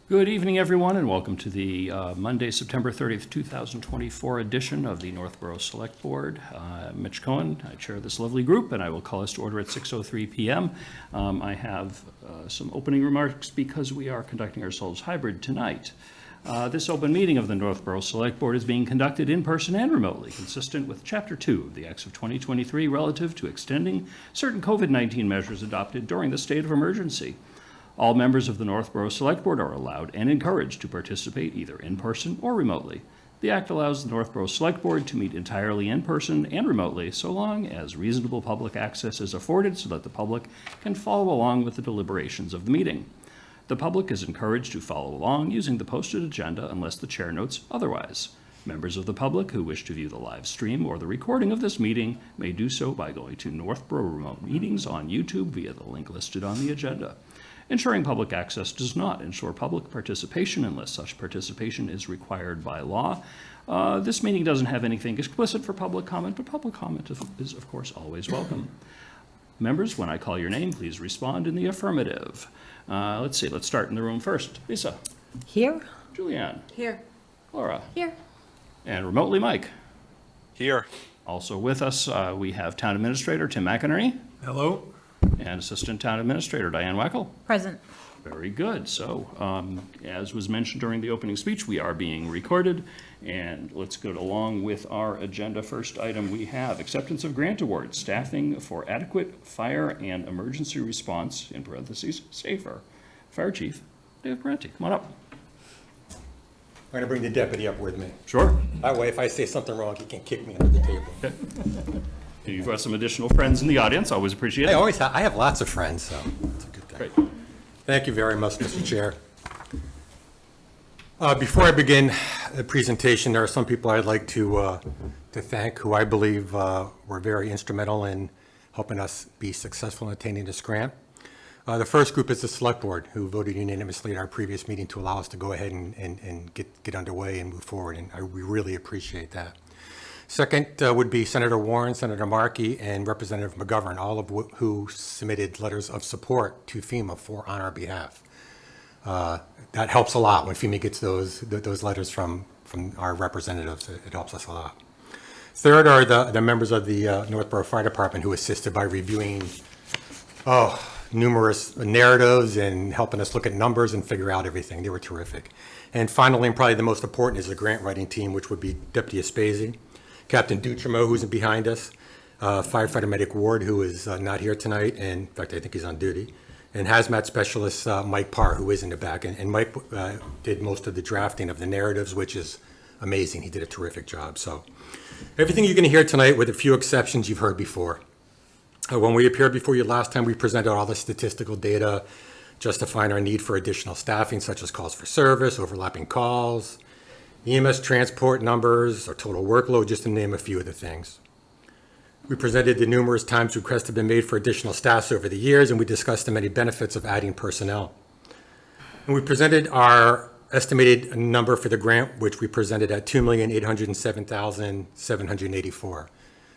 Good evening, everyone, and welcome to the Monday, September 30th, 2024 edition of the Northborough Select Board. I'm Mitch Cohen. I chair this lovely group, and I will call us to order at 6:03 p.m. I have some opening remarks because we are conducting ourselves hybrid tonight. This open meeting of the Northborough Select Board is being conducted in person and remotely, consistent with Chapter 2 of the Acts of 2023 relative to extending certain COVID-19 measures adopted during the state of emergency. All members of the Northborough Select Board are allowed and encouraged to participate either in person or remotely. The Act allows the Northborough Select Board to meet entirely in person and remotely, so long as reasonable public access is afforded so that the public can follow along with the deliberations of the meeting. The public is encouraged to follow along using the posted agenda unless the chair notes otherwise. Members of the public who wish to view the live stream or the recording of this meeting may do so by going to Northborough Remote Meetings on YouTube via the link listed on the agenda. Ensuring public access does not ensure public participation unless such participation is required by law. This meeting doesn't have anything explicit for public comment, but public comment is, of course, always welcome. Members, when I call your name, please respond in the affirmative. Let's start in the room first. Lisa. Here. Julianne. Here. Laura. Here. And remotely, Mike. Here. Also with us, we have Town Administrator Tim McInerney. Hello. And Assistant Town Administrator Diane Wackel. Present. Very good. So, as was mentioned during the opening speech, we are being recorded. And let's go along with our agenda. First item we have acceptance of grant awards, staffing for adequate fire and emergency response, in parentheses, SAFER. Fire Chief Dave Parenti, come on up. I'm going to bring the deputy up with me. Sure. That way, if I say something wrong, he can kick me under the table. Okay. You've got some additional friends in the audience. Always appreciate it. I have lots of friends, so it's a good thing. Great. Thank you very much, Mr. Chair. Before I begin the presentation, there are some people I'd like to thank who I believe were very instrumental in helping us be successful in attaining this grant. The first group is the Select Board, who voted unanimously at our previous meeting to allow us to go ahead and get underway and move forward, and we really appreciate that. Second would be Senator Warren, Senator Markey, and Representative McGovern, all of who submitted letters of support to FEMA on our behalf. That helps a lot when FEMA gets those letters from our representatives. It helps us a lot. Third are the members of the Northborough Fire Department who assisted by reviewing numerous narratives and helping us look at numbers and figure out everything. They were terrific. And finally, and probably the most important, is the grant writing team, which would be Deputy Aspesi, Captain Dutremo, who's behind us, Firefighter Medic Ward, who is not here tonight, and in fact, I think he's on duty, and Hazmat Specialist Mike Parr, who is in the back. And Mike did most of the drafting of the narratives, which is amazing. He did a terrific job. So everything you're going to hear tonight, with a few exceptions, you've heard before. When we appeared before you last time, we presented all the statistical data justifying our need for additional staffing, such as calls for service, overlapping calls, EMS transport numbers, or total workload, just to name a few of the things. We presented the numerous times requests have been made for additional staffs over the years, and we discussed the many benefits of adding personnel. And we presented our estimated number for the grant, which we presented at $2,807,784.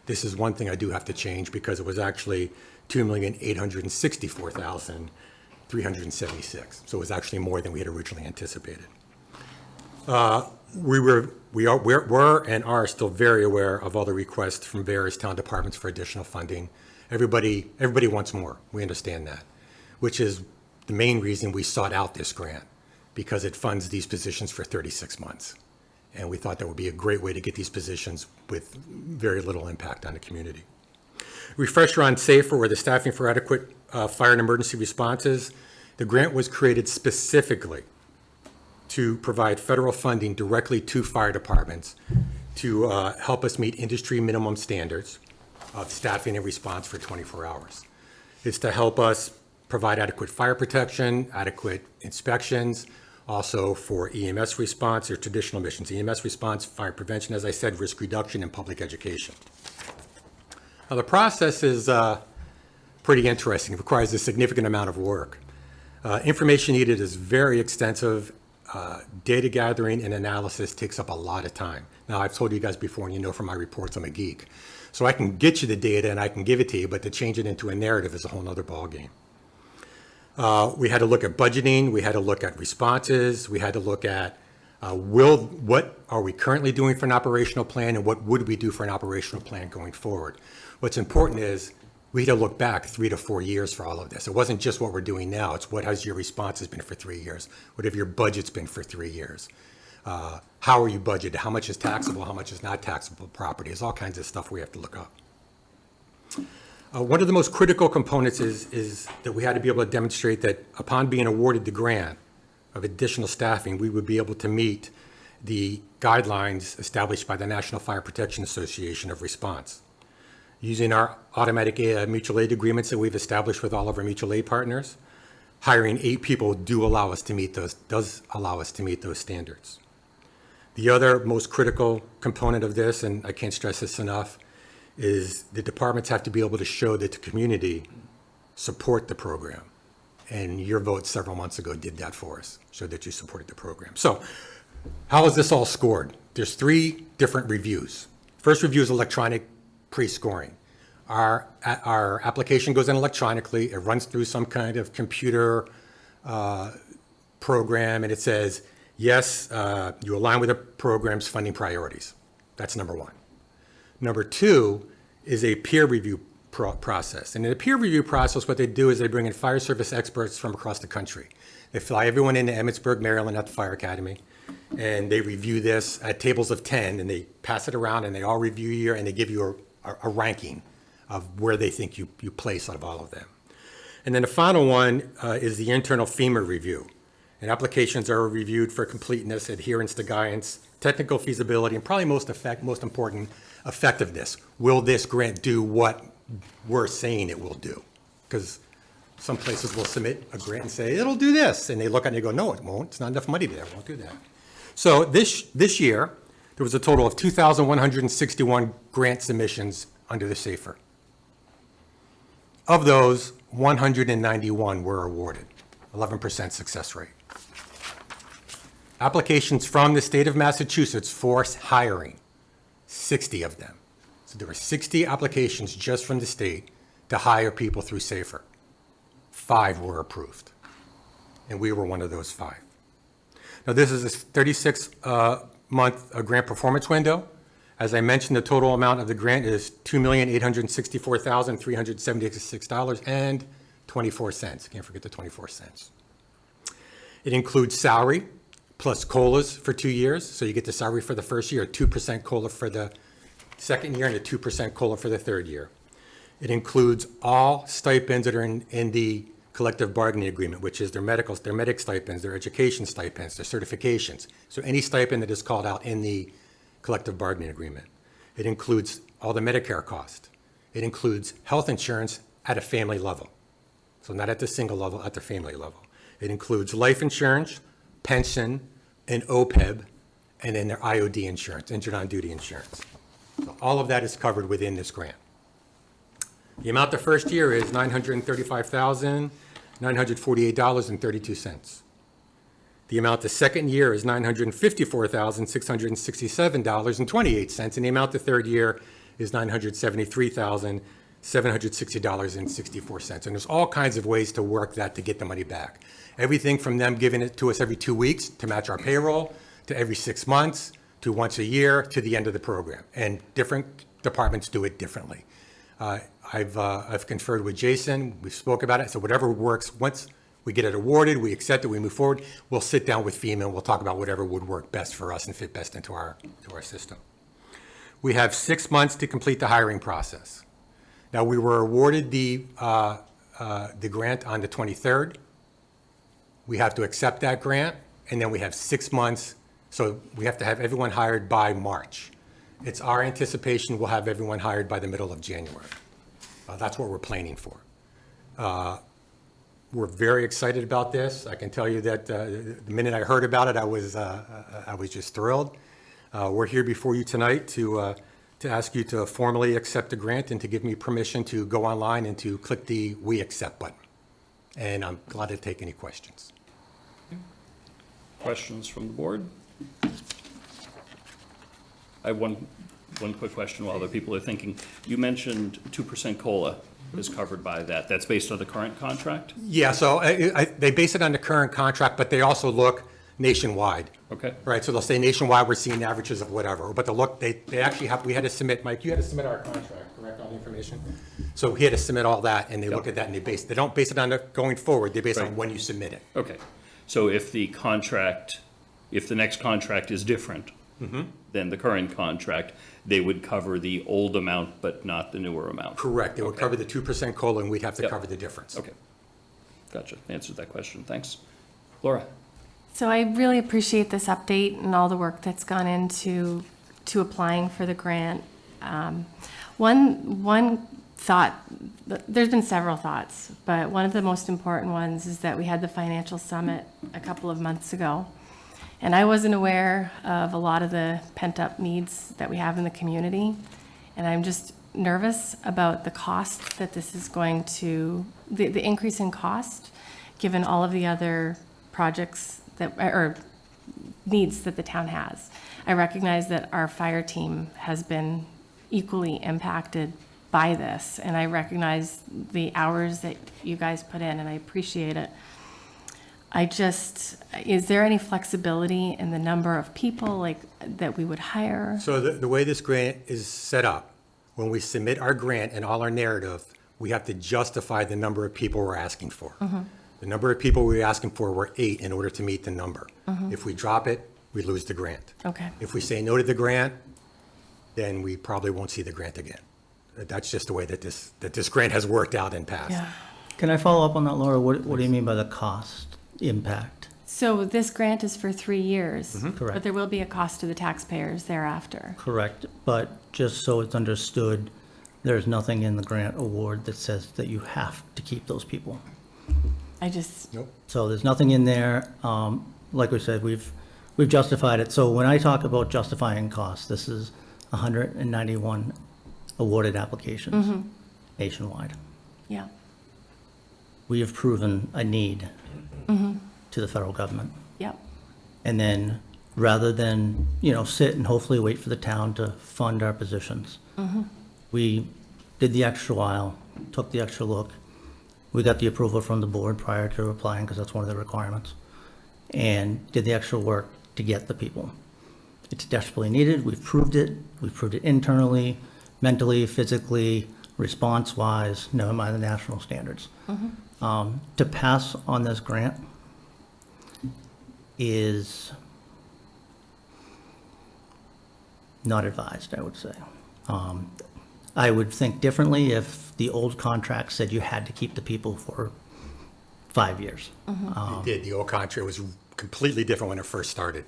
This is one thing I do have to change because it was actually $2,864,376. So it was actually more than we had originally anticipated. We were and are still very aware of all the requests from various town departments for additional funding. Everybody wants more. We understand that, which is the main reason we sought out this grant, because it funds these positions for 36 months. And we thought that would be a great way to get these positions with very little impact on the community. Refresher on SAFER, or the Staffing for Adequate Fire and Emergency Responses. The grant was created specifically to provide federal funding directly to fire departments to help us meet industry minimum standards of staffing and response for 24 hours. It's to help us provide adequate fire protection, adequate inspections, also for EMS response or traditional missions, EMS response, fire prevention, as I said, risk reduction, and public education. Now, the process is pretty interesting. It requires a significant amount of work. Information needed is very extensive. Data gathering and analysis takes up a lot of time. Now, I've told you guys before, and you know from my reports, I'm a geek. So I can get you the data and I can give it to you, but to change it into a narrative is a whole nother ballgame. We had to look at budgeting, we had to look at responses, we had to look at what are we currently doing for an operational plan and what would we do for an operational plan going forward. What's important is we had to look back 3 to 4 years for all of this. It wasn't just what we're doing now, it's what has your responses been for 3 years? What have your budgets been for 3 years? How are you budgeted? How much is taxable? How much is not taxable property? There's all kinds of stuff we have to look up. One of the most critical components is that we had to be able to demonstrate that upon being awarded the grant of additional staffing, we would be able to meet the guidelines established by the National Fire Protection Association of response. Using our automatic mutual aid agreements that we've established with all of our mutual aid partners, hiring 8 people does allow us to meet those standards. The other most critical component of this, and I can't stress this enough, is the departments have to be able to show that the community support the program. And your vote several months ago did that for us, showed that you supported the program. So how is this all scored? There's 3 different reviews. First review is electronic pre-scoring. Our application goes in electronically. It runs through some kind of computer program, and it says, yes, you align with the program's funding priorities. That's number 1. Number 2 is a peer review process. And in the peer review process, what they do is they bring in fire service experts from across the country. They fly everyone into Emmitsburg, Maryland at the Fire Academy, and they review this at tables of 10, and they pass it around, and they all review you, and they give you a ranking of where they think you place out of all of them. And then the final one is the internal FEMA review. And applications are reviewed for completeness, adherence to guidance, technical feasibility, and probably most important, effectiveness. Will this grant do what we're saying it will do? Because some places will submit a grant and say, it'll do this. And they look at it and they go, no, it won't. It's not enough money there. It won't do that. So this year, there was a total of 2,161 grant submissions under the SAFER. Of those, 191 were awarded, 11% success rate. Applications from the state of Massachusetts for hiring, 60 of them. So there were 60 applications just from the state to hire people through SAFER. 5 were approved, and we were one of those 5. Now, this is a 36-month grant performance window. As I mentioned, the total amount of the grant is $2,864,376.24. Can't forget the 24 cents. It includes salary plus COLAs for 2 years. So you get the salary for the first year, a 2% COLA for the second year, and a 2% COLA for the third year. It includes all stipends that are in the collective bargaining agreement, which is their medic stipends, their education stipends, their certifications. So any stipend that is called out in the collective bargaining agreement. It includes all the Medicare cost. It includes health insurance at a family level. So not at the single level, at the family level. It includes life insurance, pension, and OPEB, and then their IOD insurance, injured on duty insurance. So all of that is covered within this grant. The amount the first year is $935,948.32. The amount the second year is $954,667.28, and the amount the third year is $973,760.64. And there's all kinds of ways to work that to get the money back. Everything from them giving it to us every 2 weeks to match our payroll, to every 6 months, to once a year, to the end of the program. And different departments do it differently. I've conferred with Jason. We spoke about it. So whatever works, once we get it awarded, we accept it, we move forward, we'll sit down with FEMA and we'll talk about whatever would work best for us and fit best into our system. We have 6 months to complete the hiring process. Now, we were awarded the grant on the 23rd. We have to accept that grant, and then we have 6 months. So we have to have everyone hired by March. It's our anticipation we'll have everyone hired by the middle of January. That's what we're planning for. We're very excited about this. I can tell you that the minute I heard about it, I was just thrilled. We're here before you tonight to ask you to formally accept the grant and to give me permission to go online and to click the We Accept button. And I'm glad to take any questions. Questions from the board? I have one quick question while other people are thinking. You mentioned 2% COLA is covered by that. That's based on the current contract? Yeah, so they base it on the current contract, but they also look nationwide. Okay. Right, so they'll say nationwide, we're seeing averages of whatever, but they actually have, we had to submit, Mike, you had to submit our contract, correct, all the information? So we had to submit all that, and they look at that, and they don't base it on the going forward, they base it on Right. when you submit it. Okay. So if the next contract is different than the current contract, they would cover the old amount but not the newer amount? Correct, they would Okay. cover the 2% COLA, and we'd have to Yep. cover the difference. Okay. Gotcha. Answered that question. Thanks. Laura? So I really appreciate this update and all the work that's gone into applying for the grant. One thought, there's been several thoughts, but one of the most important ones is that we had the financial summit a couple of months ago. And I wasn't aware of a lot of the pent-up needs that we have in the community. And I'm just nervous about the cost that this is going to, the increase in cost, given all of the other projects that, or needs that the town has. I recognize that our fire team has been equally impacted by this, and I recognize the hours that you guys put in, and I appreciate it. Is there any flexibility in the number of people that we would hire? So the way this grant is set up, when we submit our grant and all our narrative, we have to justify the number of people we're asking for. The number of people we're asking for were 8 in order to meet the number. If we drop it, we lose the grant. Okay. If we say no to the grant, then we probably won't see the grant again. That's just the way that this grant has worked out in past. Yeah. Can I follow up on that, Laura? What do you mean by the cost impact? So this grant is for 3 years. But Correct. there will be a cost to the taxpayers thereafter. Correct, but just so it's understood, there's nothing in the grant award that says that you have to keep those people. Nope. So there's nothing in there. Like we said, we've justified it. So when I talk about justifying costs, this is 191 awarded applications nationwide. Yeah. We have proven a need to the federal government. Yep. And then, rather than, sit and hopefully wait for the town to fund our positions, we did the extra while, took the extra look. We got the approval from the board prior to applying, because that's one of the requirements, and did the extra work to get the people. It's desperately needed. We've proved it. We've proved it internally, mentally, physically, response-wise, never mind the national standards. To pass on this grant is not advised, I would say. I would think differently if the old contract said you had to keep the people for 5 years. It did. The old contract was completely different when it first started.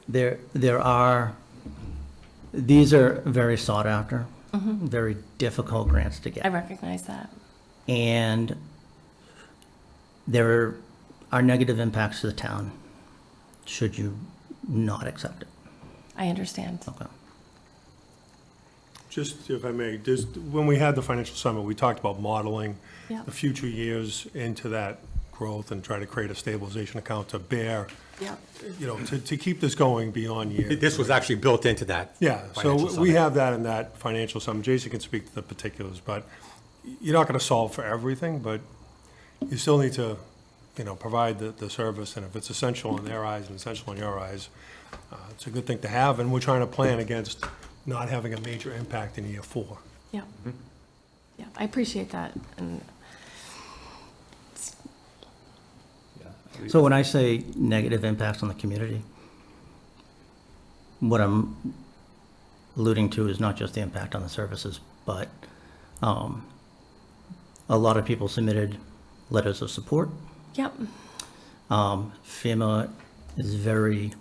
These are very sought after, very difficult grants to I get. recognize that. And there are negative impacts to the town should you not accept it. I understand. Okay. Just, if I may, just, when we had the financial summit, we talked about modeling Yeah. the future years into that growth and try to create a stabilization account to bear, Yeah. to keep this going beyond years. This was actually built into that. Yeah, financial so we summit. have that in that financial summit. Jason can speak to the particulars, but you're not going to solve for everything, but you still need to, provide the service, and if it's essential in their eyes and essential in your eyes, it's a good thing to have, and we're trying to plan against not having a major impact in year 4. Yeah. Yeah, I appreciate that. And So when I say negative impacts on the community, what I'm alluding to is not just the impact on the services, but a lot of people submitted letters of support. yep. FEMA is very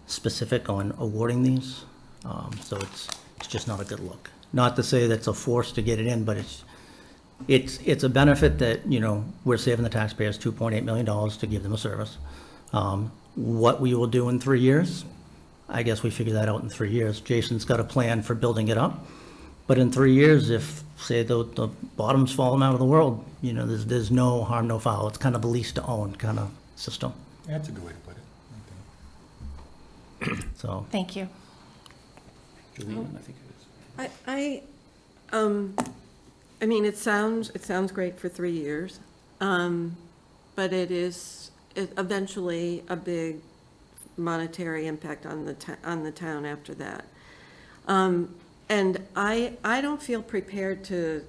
specific on awarding these, so it's just not a good look. Not to say that's a force to get it in, but it's a benefit that, we're saving the taxpayers $2.8 million to give them a service. What we will do in 3 years, I guess we figure that out in 3 years. Jason's got a plan for building it up. But in 3 years, if, say, the bottom's falling out of the world, there's no harm, no foul. It's kind of a lease to own kind of system, That's a good way to put it. so. Thank you. Julian, I think it is. I mean, it sounds great for 3 years, but it is eventually a big monetary impact on the town after that. And I don't feel prepared to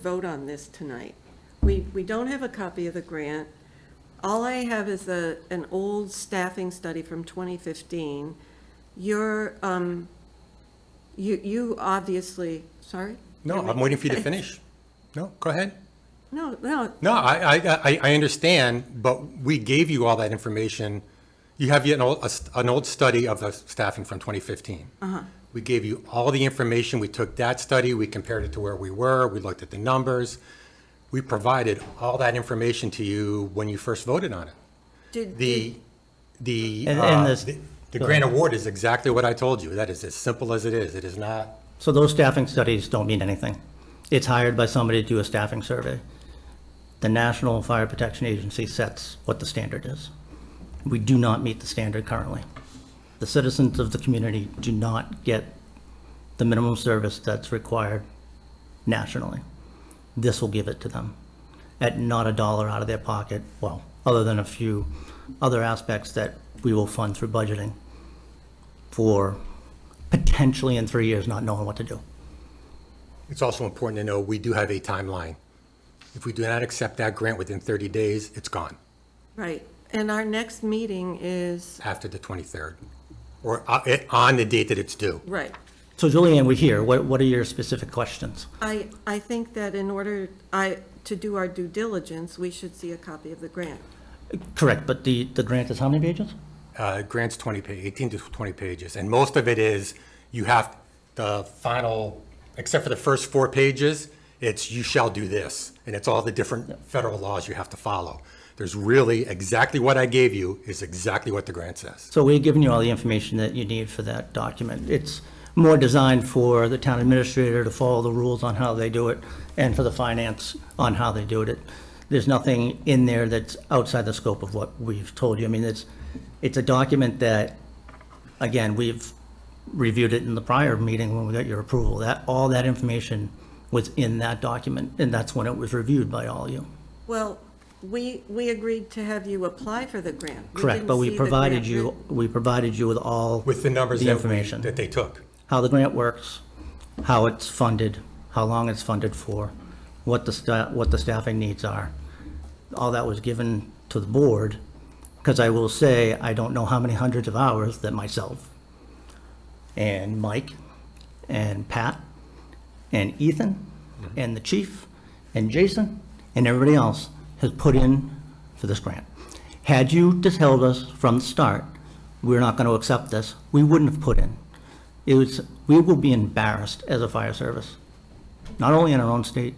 vote on this tonight. We don't have a copy of the grant. All I have is an old staffing study from 2015. You obviously, sorry? No, I'm waiting for you to finish. No, go ahead. No, No, I understand, but we gave you all that information. You have an old study of the staffing from 2015. We gave you all the information. We took that study, we compared it to where we were, we looked at the numbers. We provided all that information to you when you first voted on it. The grant award is exactly what I told you. That is as simple as it is. It is not. So those staffing studies don't mean anything. It's hired by somebody to do a staffing survey. The National Fire Protection Agency sets what the standard is. We do not meet the standard currently. The citizens of the community do not get the minimum service that's required nationally. This will give it to them at not a dollar out of their pocket, well, other than a few other aspects that we will fund through budgeting for potentially in 3 years not knowing what to do. It's also important to know we do have a timeline. If we do not accept that grant within 30 days, it's gone right. And our next meeting is, after the 23rd, or on the date that it's due. right. So Julianne, we're here. What are your specific questions? I think that in order to do our due diligence, we should see a copy of the grant. Correct, but the grant is how many pages? Grant's 18 to 20 pages, and most of it is, you have the final, except for the first 4 pages, it's you shall do this, and it's all the different federal laws you have to follow. There's really, exactly what I gave you is exactly what the grant says. So we've given you all the information that you need for that document. It's more designed for the town administrator to follow the rules on how they do it and for the finance on how they do it. There's nothing in there that's outside the scope of what we've told you. I mean, it's a document that, again, we've reviewed it in the prior meeting when we got your approval. All that information was in that document, and that's when it was reviewed by all of you. Well, we agreed to have you apply for the grant. Correct, but we provided you with all With the numbers the that information. that they took. How the grant works, how it's funded, how long it's funded for, what the staffing needs are. All that was given to the board, because I will say, I don't know how many hundreds of hours that myself and Mike and Pat and Ethan and the chief and Jason and everybody else has put in for this grant. Had you just told us from the start, we're not going to accept this, we wouldn't have put in. We will be embarrassed as a fire service, not only in our own state,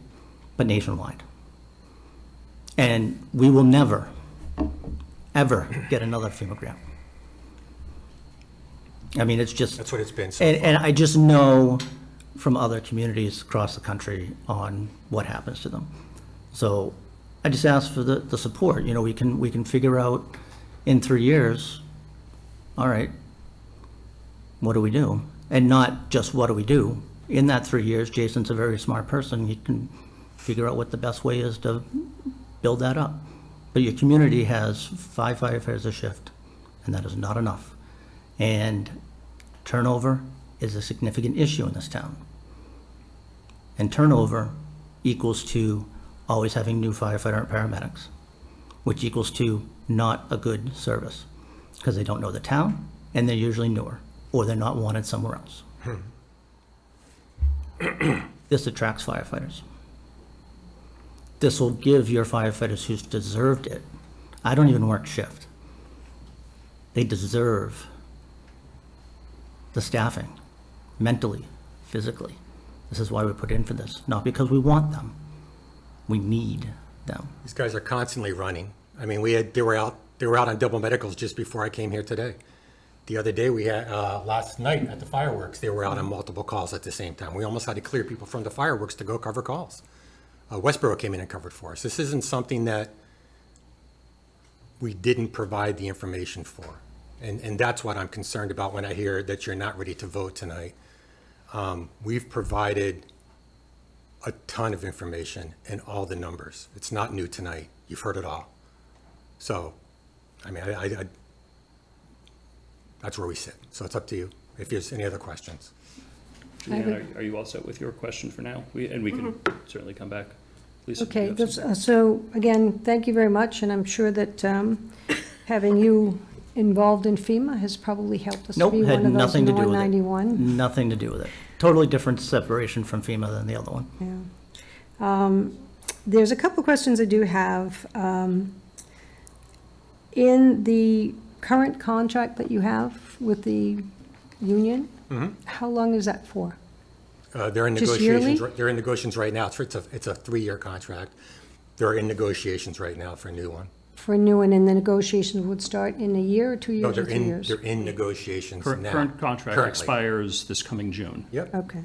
but nationwide. And we will never, ever get another FEMA grant. I mean, it's just. That's what it's been so And I just know from other communities across the country on what happens to them. So I just ask for the support. You know, we can figure out in 3 years, all right, what do we do? And not just what do we do. In that 3 years, Jason's a very smart person. He can figure out what the best way is to build that up. But your community has 5 firefighters a shift, and that is not enough. And turnover is a significant issue in this town. And turnover equals to always having new firefighter and paramedics, which equals to not a good service, because they don't know the town, and they're usually newer, or they're not wanted somewhere else. This attracts firefighters. This will give your firefighters who's deserved it. I don't even work shift. They deserve the staffing, mentally, physically. This is why we put in for this, not because we want them. We need them. These guys are constantly running. I mean, they were out on double medicals just before I came here today. The other day, we had, last night at the fireworks, they were out on multiple calls at the same time. We almost had to clear people from the fireworks to go cover calls. Westboro came in and covered for us. This isn't something that we didn't provide the information for. And that's what I'm concerned about when I hear that you're not ready to vote tonight. We've provided a ton of information and all the numbers. It's not new tonight. You've heard it all. So, I mean, that's where we sit. So it's up to you if there's any other questions. Julianne, are you all set with your question for now? We can certainly come back. Lisa, do you Okay, have that's, some- so again, thank you very much, and I'm sure that having you involved in FEMA has probably helped us to Nope, be had one of those nothing in to the do with it. 191. Nothing to do with it. Totally different separation from FEMA than the other one. Yeah. There's a couple questions I do have. In the current contract that you have with the union, how long is that for? They're in Just negotiations. yearly? They're in negotiations right now. It's a 3-year contract. They're in negotiations right now for a new one. For a new one, and the negotiations would start in a year, or 2 No, years, or 3 years? they're in negotiations Current now. current contract Currently. expires this coming June. Yep. Okay,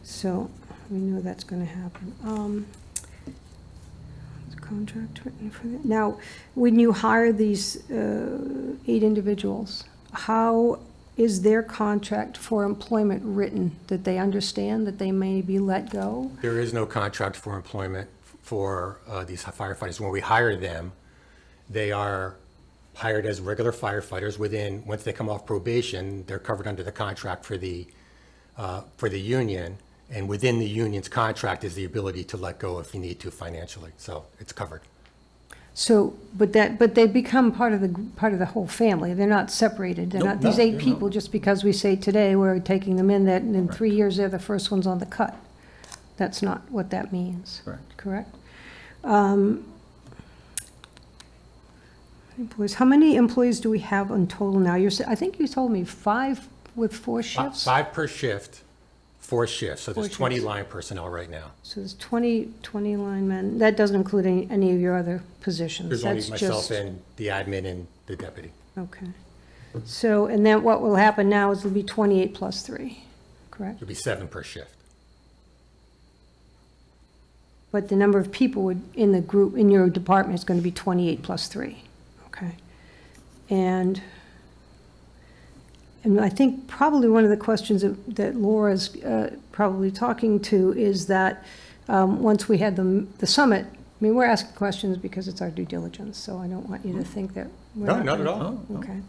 so we know that's going to happen. Is contract written for that? Now, when you hire these 8 individuals, how is their contract for employment written? That they understand that they may be let go? There is no contract for employment for these firefighters. When we hire them, they are hired as regular firefighters once they come off probation, they're covered under the contract for the union. And within the union's contract is the ability to let go if you need to financially. So it's covered. So, but they become part of the whole family. They're not separated. They're Nope, not these no, 8 they're people just because we say today we're taking them in, that in 3 years they're the first ones on the cut. That's not what that means. Correct. Correct? Employees, how many employees do we have in total now? I think you told me 5 with 4 shifts? 5 per shift, 4 shifts. So there's 4 20 shifts. line personnel right now. So there's 20 linemen. That doesn't include any of your other positions? There's only That's myself just- and the admin and the deputy. Okay. So, and then what will happen now is it'll be 28 plus 3, correct? It'll be 7 per shift. But the number of people in the group, in your department is going to be 28 plus 3, okay? And I think probably one of the questions that Laura's probably talking to is that once we had the summit, I mean, we're asking questions because it's our due diligence, so I don't want you to think that we're No, not not at gonna- all. Okay.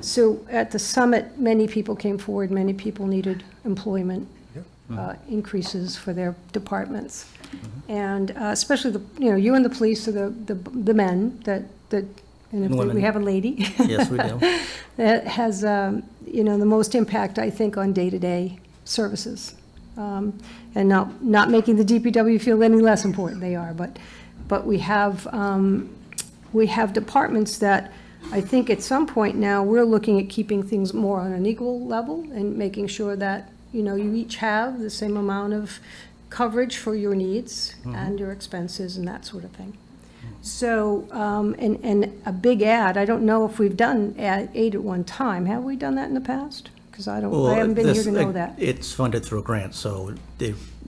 So at the summit, many people came forward, many people needed employment increases for their departments. And especially you and the police are the men that, and if Women. we have a lady. Yes, we do. That has, the most impact, I think, on day-to-day services. And not making the DPW feel any less important, they are, but we have departments that I think at some point now, we're looking at keeping things more on an equal level and making sure that, you each have the same amount of coverage for your needs and your expenses and that sort of thing. So, and a big ad, I don't know if we've done 8 at one time. Have we done that in the past? Because I haven't been here to know that. It's funded through a grant, so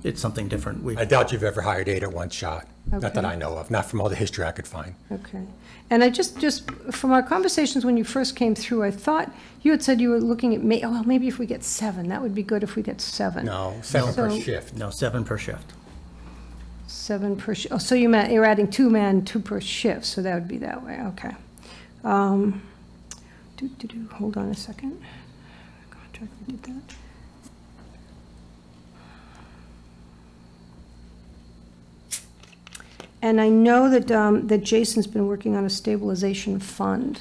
it's something different. I doubt you've ever hired 8 at one shot. Not that Okay. I know of, not from all the history I could find. Okay. And I just, from our conversations when you first came through, I thought you had said you were looking at, maybe if we get 7, that would be good if we get 7. No, 7 per So- shift. No, 7 per shift. 7 per shift. Oh, so you're adding 2 men, 2 per shift, so that would be that way, okay. Hold on a second. Contract, we did that. And I know that Jason's been working on a stabilization fund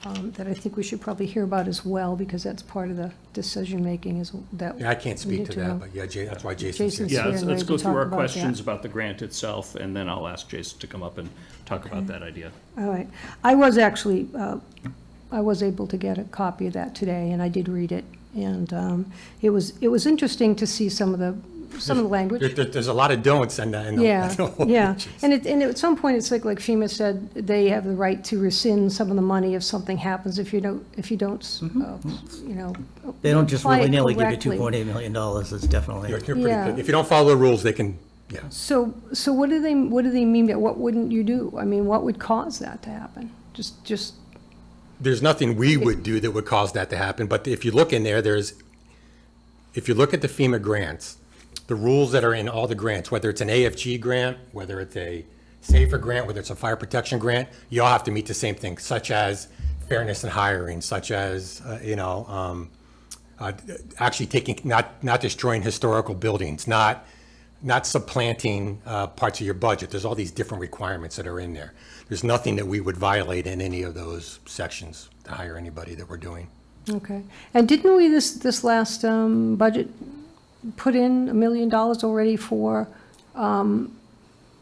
that I think we should probably hear about as well, because that's part of the decision-making is that. Yeah, I can't we speak need to know. that, but yeah, that's why Jason's here. Jason's Yeah, here let's and ready go to through talk our about questions that. about the grant itself, and then I'll ask Jason to come up and talk about that idea. All right. I was actually, I was able to get a copy of that today, and I did read it. And it was interesting to see some of the language. There's a lot of don'ts and Yeah, yeah. And at some point, it's like FEMA said, they have the right to rescind some of the money if something happens, if you don't, They don't just apply it willy-nilly give you correctly. $2.8 million. It's definitely, You're pretty Yeah. good. If you don't follow the rules, they can, yeah. So what do they mean by, what wouldn't you do? I mean, what would cause that to happen? Just, There's nothing we would do that would cause that to happen, but if you look in there, if you look at the FEMA grants, the rules that are in all the grants, whether it's an AFG grant, whether it's a SAFER grant, whether it's a fire protection grant, you all have to meet the same things, such as fairness in hiring, such as, actually taking, not destroying historical buildings, not supplanting parts of your budget. There's all these different requirements that are in there. There's nothing that we would violate in any of those sections to hire anybody that we're doing. Okay. And didn't we, this last budget, put in $1 million already for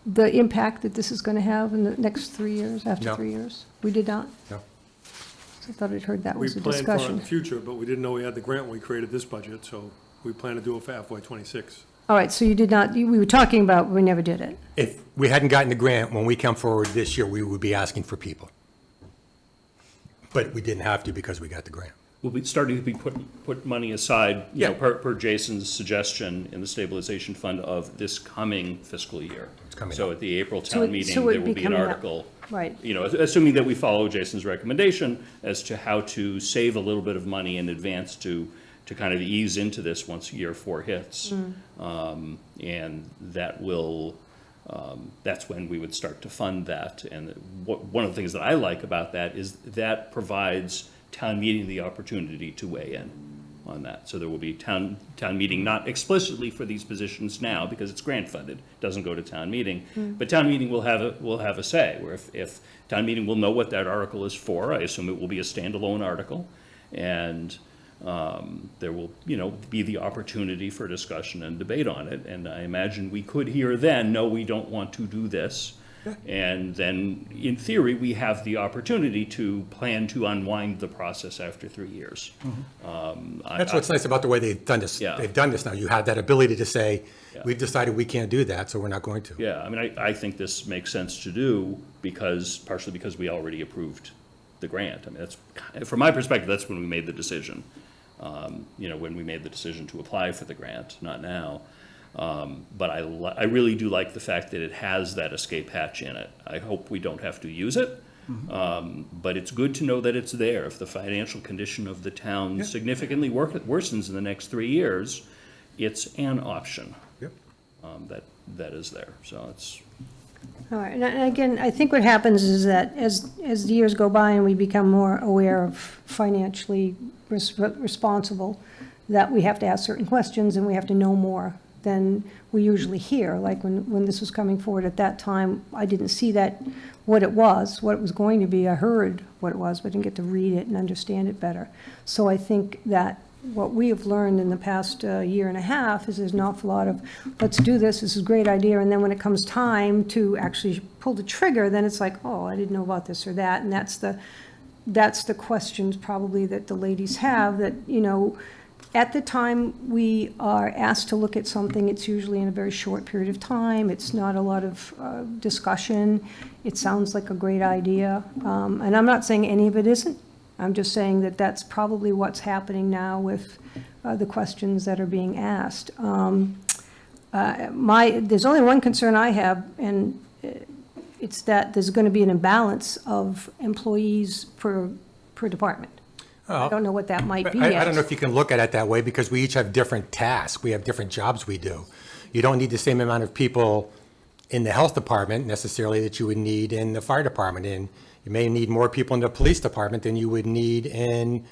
the impact that this is going to have in the next 3 years, after No. 3 years? We did not? No. I thought I'd heard that We was a planned for it in discussion. the future, but we didn't know we had the grant when we created this budget, so we plan to do it for FY '26. All right, so you did not, we were talking about, we never did it. If we hadn't gotten the grant, when we come forward this year, we would be asking for people. But we didn't have to because we got the grant. We'll be starting to be put money aside, you know, Yeah. per Jason's suggestion in the stabilization fund of this coming fiscal year. It's coming So up. at the April So town it- meeting, so there it'd will be be an coming up. article. Right. You know, assuming that we follow Jason's recommendation as to how to save a little bit of money in advance to kind of ease into this once year 4 hits. And that will, that's when we would start to fund that. And one of the things that I like about that is that provides town meeting the opportunity to weigh in on that. So there will be town meeting, not explicitly for these positions now, because it's grant funded, doesn't go to town meeting. But town meeting will have a say, where if town meeting will know what that article is for, I assume it will be a standalone article. And there will, you know, be the opportunity for discussion and debate on it. And I imagine we could hear then, no, we don't want to do this. And then, in theory, we have the opportunity to plan to unwind the process after 3 years. That's what's nice about the way they've done this. Yeah. They've done this now. You have that ability to say, Yeah. we've decided we can't do that, so we're not going to. Yeah, I mean, I think this makes sense to do partially because we already approved the grant. I mean, that's, from my perspective, that's when we made the decision. You know, when we made the decision to apply for the grant, not now. But I really do like the fact that it has that escape hatch in it. I hope we don't have to use it, but it's good to know that it's there. If the financial condition of the town significantly worsens in the next 3 years, it's an option Yep. that is there. So it's, All right, and again, I think what happens is that as the years go by and we become more aware of financially responsible, that we have to ask certain questions and we have to know more than we usually hear. Like when this was coming forward at that time, I didn't see that, what it was going to be. I heard what it was, but didn't get to read it and understand it better. So I think that what we have learned in the past year and a half is there's an awful lot of, let's do this is a great idea, and then when it comes time to actually pull the trigger, then it's like, oh, I didn't know about this or that, and that's the questions probably that the ladies have, that, you know, at the time we are asked to look at something, it's usually in a very short period of time, it's not a lot of discussion, it sounds like a great idea, and I'm not saying any of it isn't. I'm just saying that that's probably what's happening now with the questions that are being asked. There's only one concern I have, and it's that there's going to be an imbalance of employees per department. I don't know what that might be I yet. don't know if you can look at it that way, because we each have different tasks. We have different jobs we do. You don't need the same amount of people in the health department necessarily that you would need in the fire department. And you may need more people in the police department than you would need in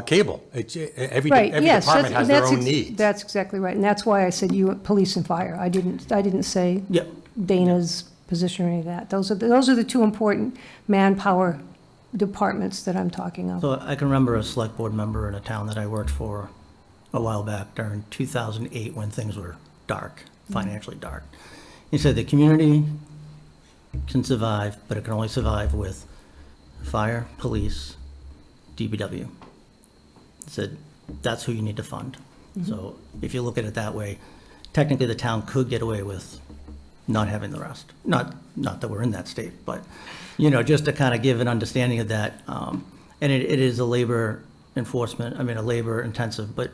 cable. Every Right, yes, department has their that's own needs. That's exactly right, and that's why I said police and fire. I didn't say Yep. Dana's position or any of that. Those are the two important manpower departments that I'm talking of. So I can remember a select board member in a town that I worked for a while back during 2008 when things were dark, financially dark. He said the community can survive, but it can only survive with fire, police, DPW. He said that's who you need to fund. So if you look at it that way, technically the town could get away with not having the rest. Not that we're in that state, but, you know, just to kind of give an understanding of that. And it is a labor intensive, but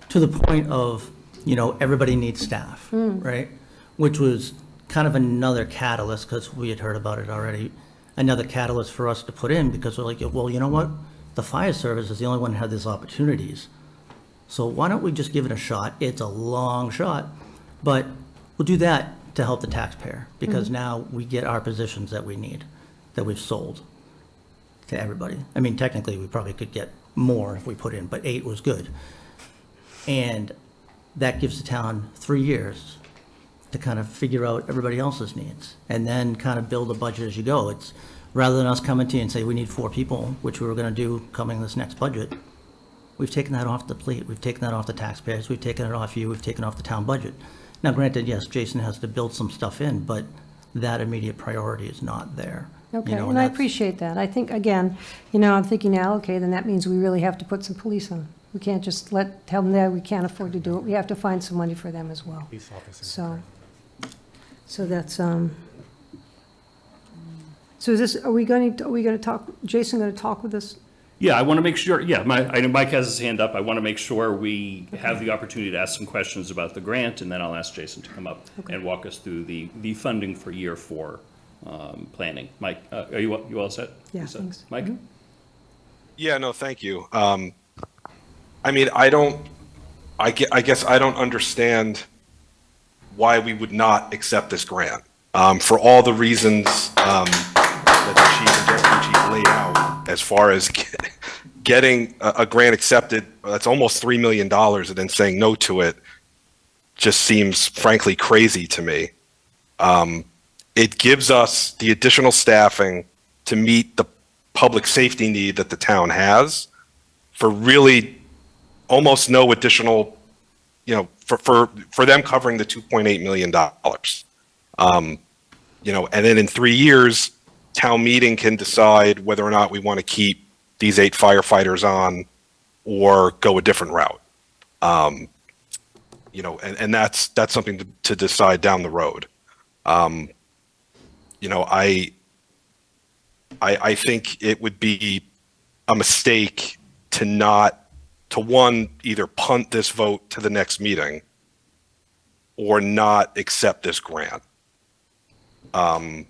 to the point of, you know, everybody needs staff, right? Which was kind of another catalyst, because we had heard about it already, another catalyst for us to put in, because we're like, well, you know what? The fire service is the only one that had these opportunities. So why don't we just give it a shot? It's a long shot, But we'll do that to help the taxpayer, because now we get our positions that we need, that we've sold to everybody. I mean, technically, we probably could get more if we put in, but 8 was good. And that gives the town 3 years to kind of figure out everybody else's needs, and then kind of build a budget as you go. It's, rather than us coming to you and say, we need 4 people, which we were gonna do coming this next budget, we've taken that off the plate, we've taken that off the taxpayers, we've taken it off you, we've taken it off the town budget. Now granted, yes, Jason has to build some stuff in, but that immediate priority is not there. You Okay, know, and I that's- appreciate that. I think, again, I'm thinking now, okay, then that means we really have to put some police on. We can't just tell them that we can't afford to do it. We have to find some money for them as well. Police officers. So that's, so is this, are we going to talk, Jason going to talk with us? Yeah, I want to make sure, I know Mike has his hand up. I want to make sure we have the opportunity to ask some questions about the grant, and then I'll ask Jason to come up and walk us through the funding for year 4 planning. Mike, are you all set? Yeah, Lisa? thanks. Mike? Yeah, no, thank you. I mean, I guess I don't understand why we would not accept this grant. For all the reasons that the chief and deputy chief laid out, as far as getting a grant accepted, that's almost $3 million, and then saying no to it just seems frankly crazy to me. It gives us the additional staffing to meet the public safety need that the town has for really almost no additional, for them covering the $2.8 million. And then in 3 years, town meeting can decide whether or not we want to keep these 8 firefighters on or go a different route. And that's something to decide down the road. I think it would be a mistake to either punt this vote to the next meeting or not accept this grant. The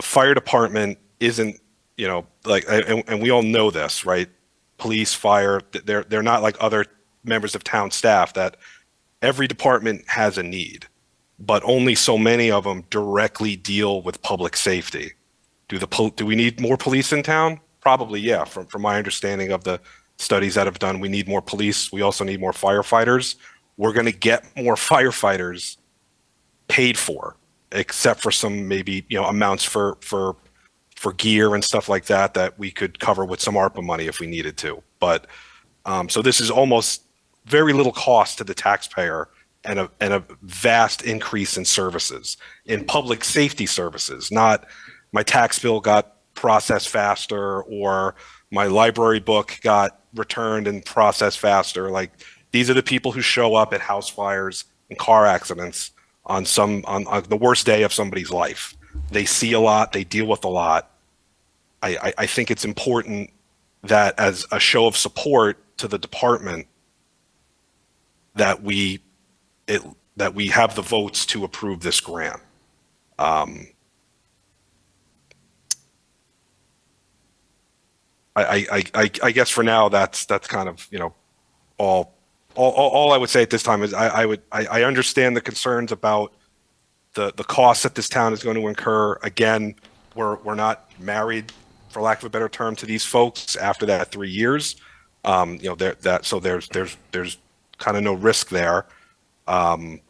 fire department isn't, and we all know this, right? Police, fire, they're not like other members of town staff that every department has a need, but only so many of them directly deal with public safety. Do we need more police in town? Probably, yeah. From my understanding of the studies that have done, we need more police. We also need more firefighters. We're going to get more firefighters paid for, except for some maybe amounts for gear and stuff like that we could cover with some ARPA money if we needed to. But so this is almost very little cost to the taxpayer and a vast increase in services, in public safety services. Not my tax bill got processed faster or my library book got returned and processed faster. Like, these are the people who show up at house fires and car accidents on the worst day of somebody's life. They see a lot, they deal with a lot. I think it's important that as a show of support to the department that we have the votes to approve this grant. I guess for now that's kind of all I would say at this time is I understand the concerns about the costs that this town is going to incur. Again, we're not married, for lack of a better term, to these folks after that 3 years. So there's kind of no risk there. And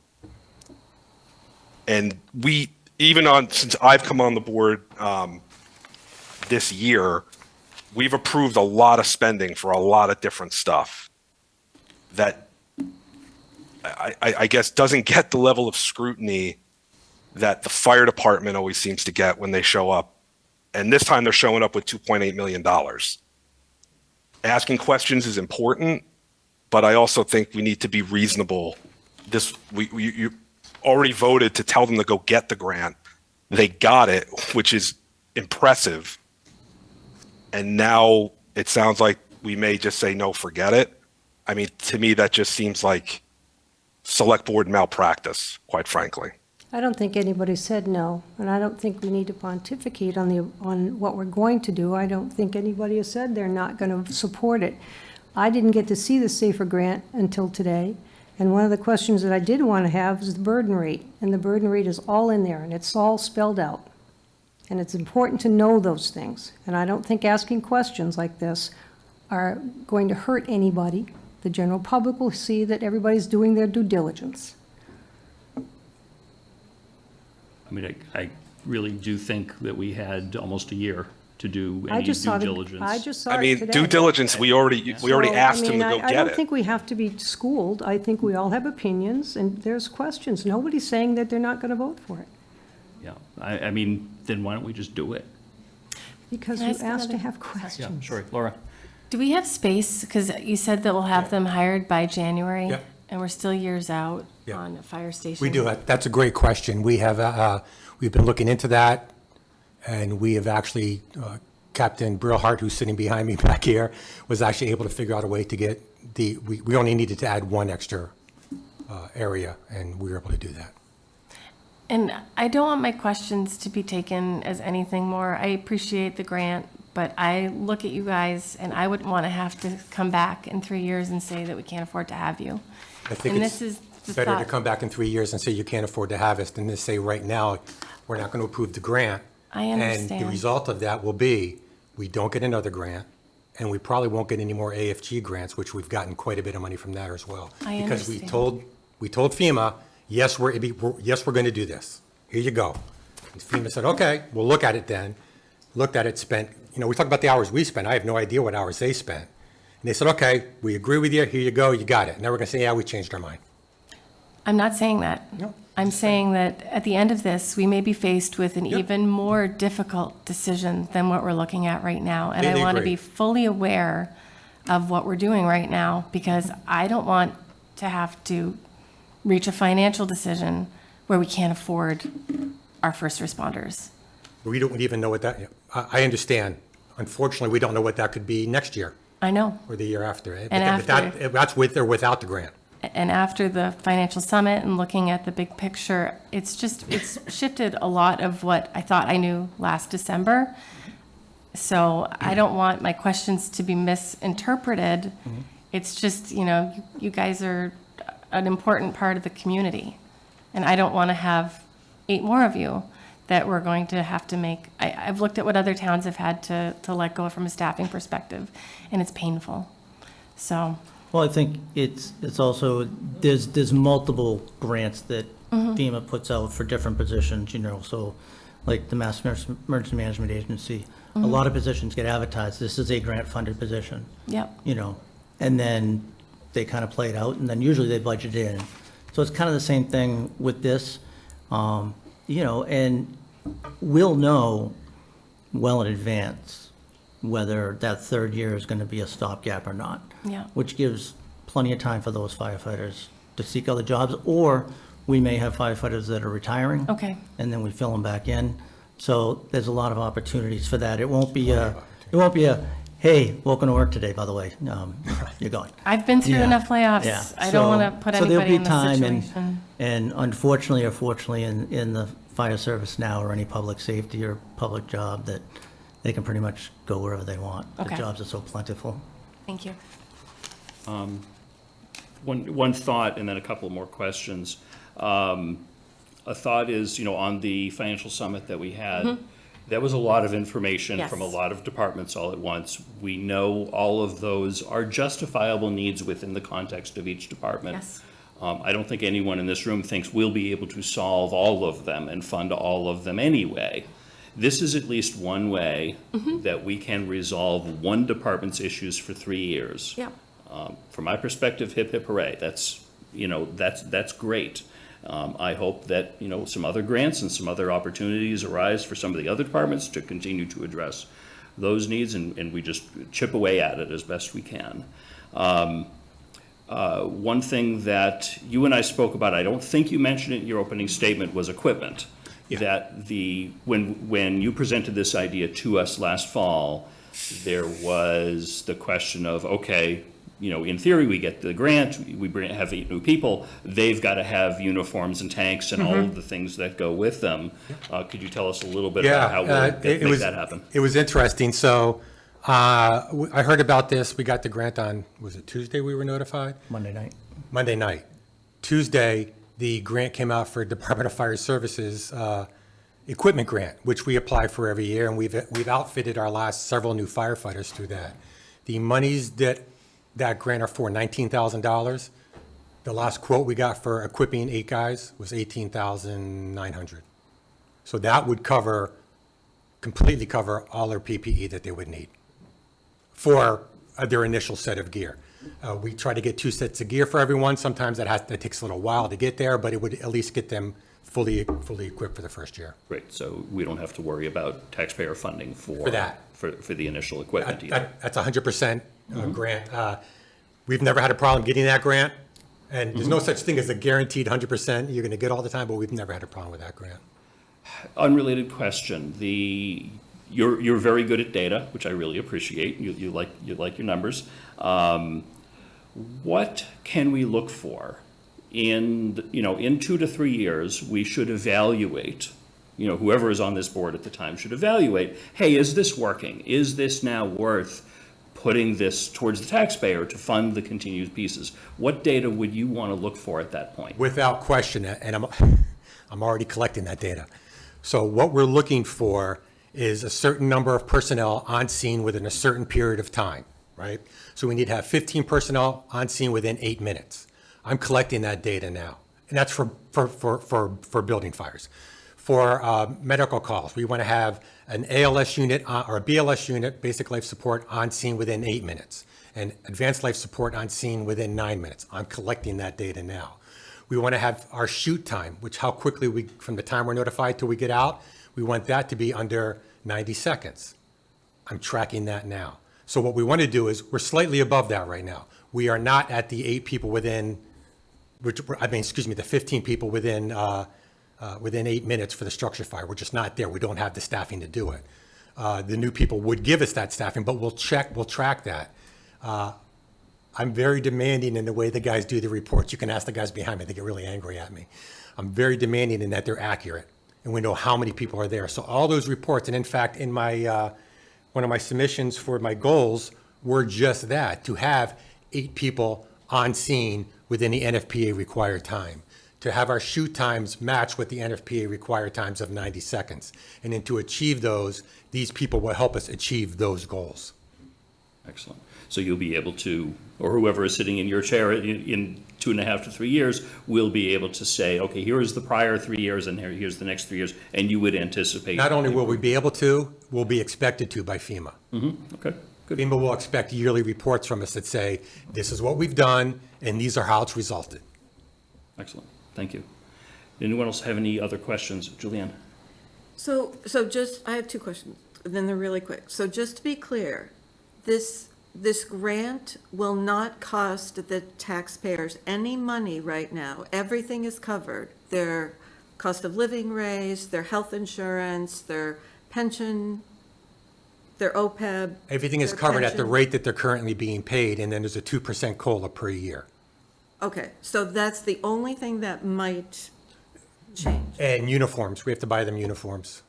we, since I've come on the board this year, we've approved a lot of spending for a lot of different stuff that I guess doesn't get the level of scrutiny that the fire department always seems to get when they show up. And this time they're showing up with $2.8 million. Asking questions is important, but I also think we need to be reasonable. You already voted to tell them to go get the grant. They got it, which is impressive. And now it sounds like we may just say, no, forget it. I mean, to me, that just seems like select board malpractice, quite frankly. I don't think anybody said no, and I don't think we need to pontificate on what we're going to do. I don't think anybody has said they're not going to support it. I didn't get to see the SAFER grant until today, And one of the questions that I did want to have is the burden rate, and the burden rate is all in there, and it's all spelled out. And it's important to know those things, and I don't think asking questions like this are going to hurt anybody. The general public will see that everybody's doing their due diligence. I mean, I really do think that we had almost a year to do I any just due saw diligence. I just saw I it mean, today. due diligence, we already So, asked I him mean, to go I get don't it. think we have to be schooled. I think we all have opinions, and there's questions. Nobody's saying that they're not going to vote for it, Yeah, I mean, then why don't we just do it? because Can I you ask asked to another have Yeah, questions. sure. Laura? Do we have space? Because you said that we'll have them hired by January. Yeah. And we're still years out Yeah. on a fire station. We do. That's a great question. We have, we've been looking into that, and we have actually, Captain Brillhart, who's sitting behind me back here, was actually able to figure out a way to get we only needed to add one extra area, and we were able to do that. And I don't want my questions to be taken as anything more. I appreciate the grant, but I look at you guys and I wouldn't want to have to come back in 3 years and say that we can't afford to have you. I think And it's this is the better to thought. come back in 3 years and say you can't afford to have us than to say right now, we're not going to approve the grant. I And understand. the result of that will be, we don't get another grant, and we probably won't get any more AFG grants, which we've gotten quite a bit of money from there as well. I Because understand. we told FEMA, yes, we're going to do this. Here you go. And FEMA said, okay, we'll look at it then. Looked at it, spent, we talk about the hours we spent. I have no idea what hours they spent. And they said, okay, we agree with you. Here you go. You got it. Now we're going to say, yeah, we changed our mind. I'm not saying that. No, I'm saying that at the end of this, we may be faced with an Yep. even more difficult decision than what we're looking at right now. And I Completely want to agree. be fully aware of what we're doing right now, because I don't want to have to reach a financial decision where we can't afford our first responders. We don't even know what that, I understand. Unfortunately, we don't know what that could be next year I know. or the year after. And But that's with or without the grant. And after the financial summit and looking at the big picture, it's shifted a lot of what I thought I knew last December. So I don't want my questions to be misinterpreted. It's just, you guys are an important part of the community. And I don't want to have 8 more of you that we're going to have to make. I've looked at what other towns have had to let go from a staffing perspective, and it's painful. So, Well, I think it's also, there's multiple grants that FEMA puts out for different positions, so like the Mass Emergency Management Agency, a lot of positions get advertised, this is a grant-funded position, yep. And then they kind of play it out, and then usually they budget it in. So it's kind of the same thing with this, and we'll know well in advance whether that third year is going to be a stopgap or not. Yeah. Which gives plenty of time for those firefighters to seek other jobs, or we may have firefighters that are retiring. Okay. And then we fill them back in. So there's a lot of opportunities for that. It won't be a, hey, welcome to work today, by the way. You're gone. I've been through Yeah. enough layoffs. Yeah. I don't So- want to put so there'll anybody be in this time situation. And unfortunately or fortunately, in the fire service now, or any public safety or public job, that they can pretty much go wherever they want. Okay. The jobs are so plentiful. Thank you. One thought and then a couple more questions. A thought is, on the financial summit that we had, there was a lot of information from a Yes. lot of departments all at once. We know all of those are justifiable needs within the context of each department. Yes. I don't think anyone in this room thinks we'll be able to solve all of them and fund all of them anyway. This is at least one way that we can resolve one department's issues for 3 years. Yep. From my perspective, hip, hip, hooray. That's great. I hope that, some other grants and some other opportunities arise for some of the other departments to continue to address those needs, and we just chip away at it as best we can. One thing that you and I spoke about, I don't think you mentioned it in your opening statement, was equipment. Yeah. That when you presented this idea to us last fall, there was the question of, okay, in theory, we get the grant, have 8 new people, they've got to have uniforms and tanks and all of the things that go with them. Could you tell us a little bit about how we'll make that happen? It was interesting. So I heard about this. We got the grant on, was it Tuesday we were notified? Monday night. Monday night. Tuesday, the grant came out for Department of Fire Services equipment grant, which we apply for every year, and we've outfitted our last several new firefighters through that. The monies that grant are for $19,000. The last quote we got for equipping 8 guys was $18,900. So that would completely cover all their PPE that they would need for their initial set of gear. We try to get 2 sets of gear for everyone. Sometimes that takes a little while to get there, but it would at least get them fully equipped for the first year. Great, so we don't have to worry about taxpayer funding for that. for the initial equipment either. That's 100% grant. We've never had a problem getting that grant, and there's no such thing as a guaranteed 100% you're going to get all the time, but we've never had a problem with that grant. Unrelated question, you're very good at data, which I really appreciate. You like your numbers. What can we look for in 2 to 3 years? We should evaluate, whoever is on this board at the time should evaluate, hey, is this working? Is this now worth putting this towards the taxpayer to fund the continued pieces? What data would you want to look for at that point? Without question, and I'm already collecting that data. So what we're looking for is a certain number of personnel on scene within a certain period of time, right? So we need to have 15 personnel on scene within 8 minutes. I'm collecting that data now, and that's for building fires. For medical calls, we want to have an ALS unit or a BLS unit, basic life support, on scene within 8 minutes, and advanced life support on scene within 9 minutes. I'm collecting that data now. We want to have our shoot time, which how quickly from the time we're notified till we get out, we want that to be under 90 seconds. I'm tracking that now. So what we want to do is, we're slightly above that right now. We are not at the 8 people the 15 people within 8 minutes for the structure fire. We're just not there. We don't have the staffing to do it. The new people would give us that staffing, but we'll track that. I'm very demanding in the way the guys do the reports. You can ask the guys behind me, they get really angry at me. I'm very demanding in that they're accurate, and we know how many people are there. So all those reports, and in fact, in my one of my submissions for my goals were just that, to have 8 people on scene within the NFPA required time, to have our shoot times match with the NFPA required times of 90 seconds. And then to achieve those, these people will help us achieve those goals. Excellent. So you'll be able to, or whoever is sitting in your chair in 2.5 to 3 years, will be able to say, okay, here is the prior 3 years, and here's the next 3 years, and you would anticipate. Not only will we be able to, we'll be expected to by FEMA. Okay, good. FEMA will expect yearly reports from us that say, this is what we've done, and these are how it's resulted. Excellent. Thank you. Anyone else have any other questions? Julianne? So I have 2 questions, and then they're really quick. So just to be clear, this grant will not cost the taxpayers any money right now. Everything is covered. Their cost of living raise, their health insurance, their pension, their OPEB. Everything is their covered at the pension. rate that they're currently being paid, and then there's a 2% COLA per year. Okay, so that's the only thing that might change, And uniforms, we have to buy them uniforms,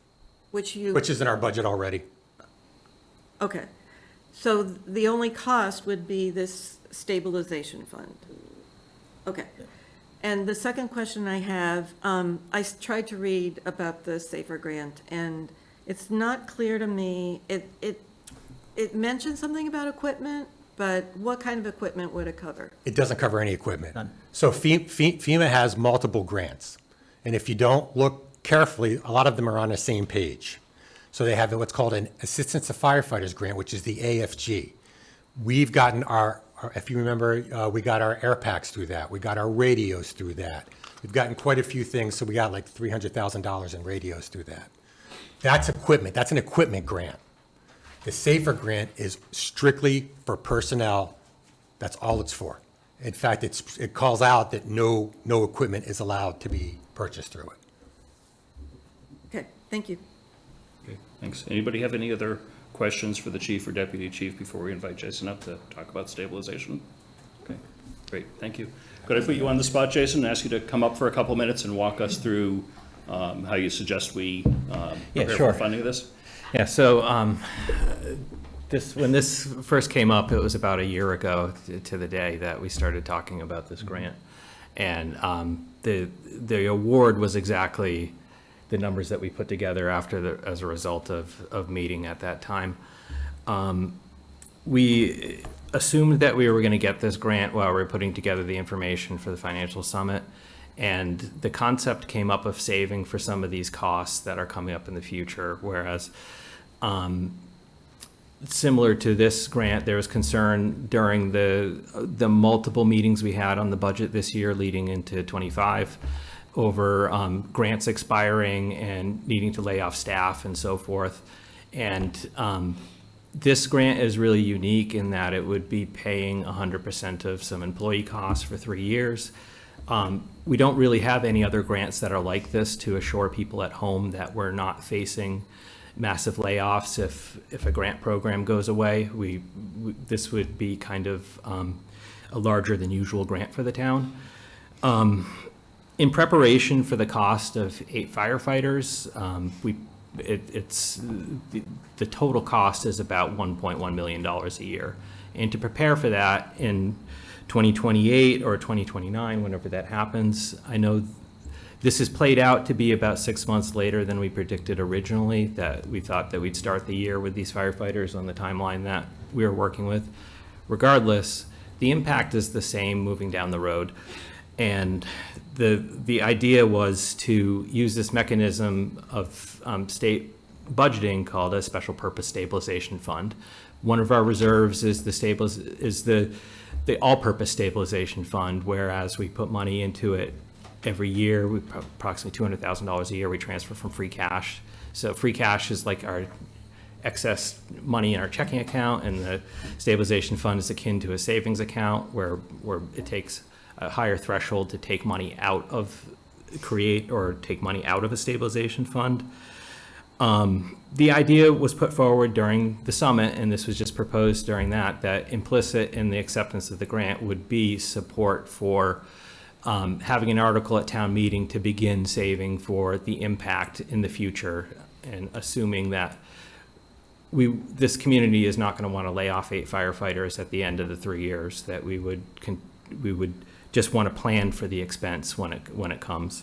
which which is in our budget already. okay. So the only cost would be this stabilization fund. Okay. And the second question I have, I tried to read about the SAFER grant, and it's not clear to me. It mentioned something about equipment, but what kind of equipment would it cover? It doesn't cover any equipment. None. So FEMA has multiple grants, and if you don't look carefully, a lot of them are on the same page. So they have what's called an Assistance to Firefighters grant, which is the AFG. We've gotten if you remember, we got our air packs through that. We got our radios through that. We've gotten quite a few things, so we got like $300,000 in radios through that. That's equipment. That's an equipment grant. The SAFER grant is strictly for personnel. That's all it's for. In fact, it calls out that no equipment is allowed to be purchased through it. Okay, thank you. Okay, thanks. Anybody have any other questions for the chief or deputy chief before we invite Jason up to talk about stabilization? Okay, great, thank you. Could I put you on the spot, Jason, and ask you to come up for a couple minutes and walk us through how you suggest we prepare sure. for funding of this? Yeah, so when this first came up, it was about a year ago to the day that we started talking about this grant. And the award was exactly the numbers that we put together as a result of meeting at that time. We assumed that we were going to get this grant while we were putting together the information for the financial summit. And the concept came up of saving for some of these costs that are coming up in the future, whereas similar to this grant, there was concern during the multiple meetings we had on the budget this year leading into 25 over grants expiring and needing to lay off staff and so forth. And this grant is really unique in that it would be paying 100% of some employee costs for 3 years. We don't really have any other grants that are like this to assure people at home that we're not facing massive layoffs if a grant program goes away. This would be kind of a larger than usual grant for the town. In preparation for the cost of 8 firefighters, the total cost is about $1.1 million a year. And to prepare for that in 2028 or 2029, whenever that happens, I know this has played out to be about 6 months later than we predicted originally, that we thought that we'd start the year with these firefighters on the timeline that we were working with. Regardless, the impact is the same moving down the road. And the idea was to use this mechanism of state budgeting called a special purpose stabilization fund. One of our reserves is the all-purpose stabilization fund, whereas we put money into it every year, approximately $200,000 a year we transfer from free cash. So free cash is like our excess money in our checking account, and the stabilization fund is akin to a savings account where it takes a higher threshold to take money out of, create or take money out of a stabilization fund. The idea was put forward during the summit, and this was just proposed during that implicit in the acceptance of the grant would be support for having an article at town meeting to begin saving for the impact in the future, and assuming that this community is not going to want to lay off 8 firefighters at the end of the 3 years, that we would just want to plan for the expense when it comes.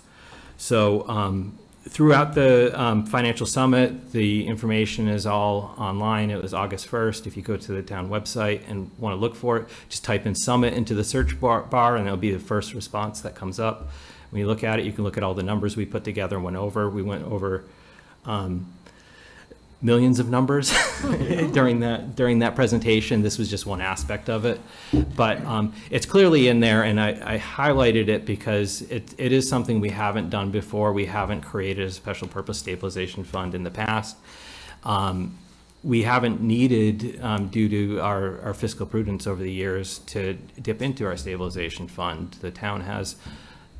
So throughout the financial summit, the information is all online. It was August 1st. If you go to the town website and want to look for it, just type in summit into the search bar and it'll be the first response that comes up. When you look at it, you can look at all the numbers we put together and went over. We went over millions of numbers during that presentation. This was just one aspect of it, but it's clearly in there, and I highlighted it because it is something we haven't done before. We haven't created a special purpose stabilization fund in the past. We haven't needed, due to our fiscal prudence over the years, to dip into our stabilization fund. The town has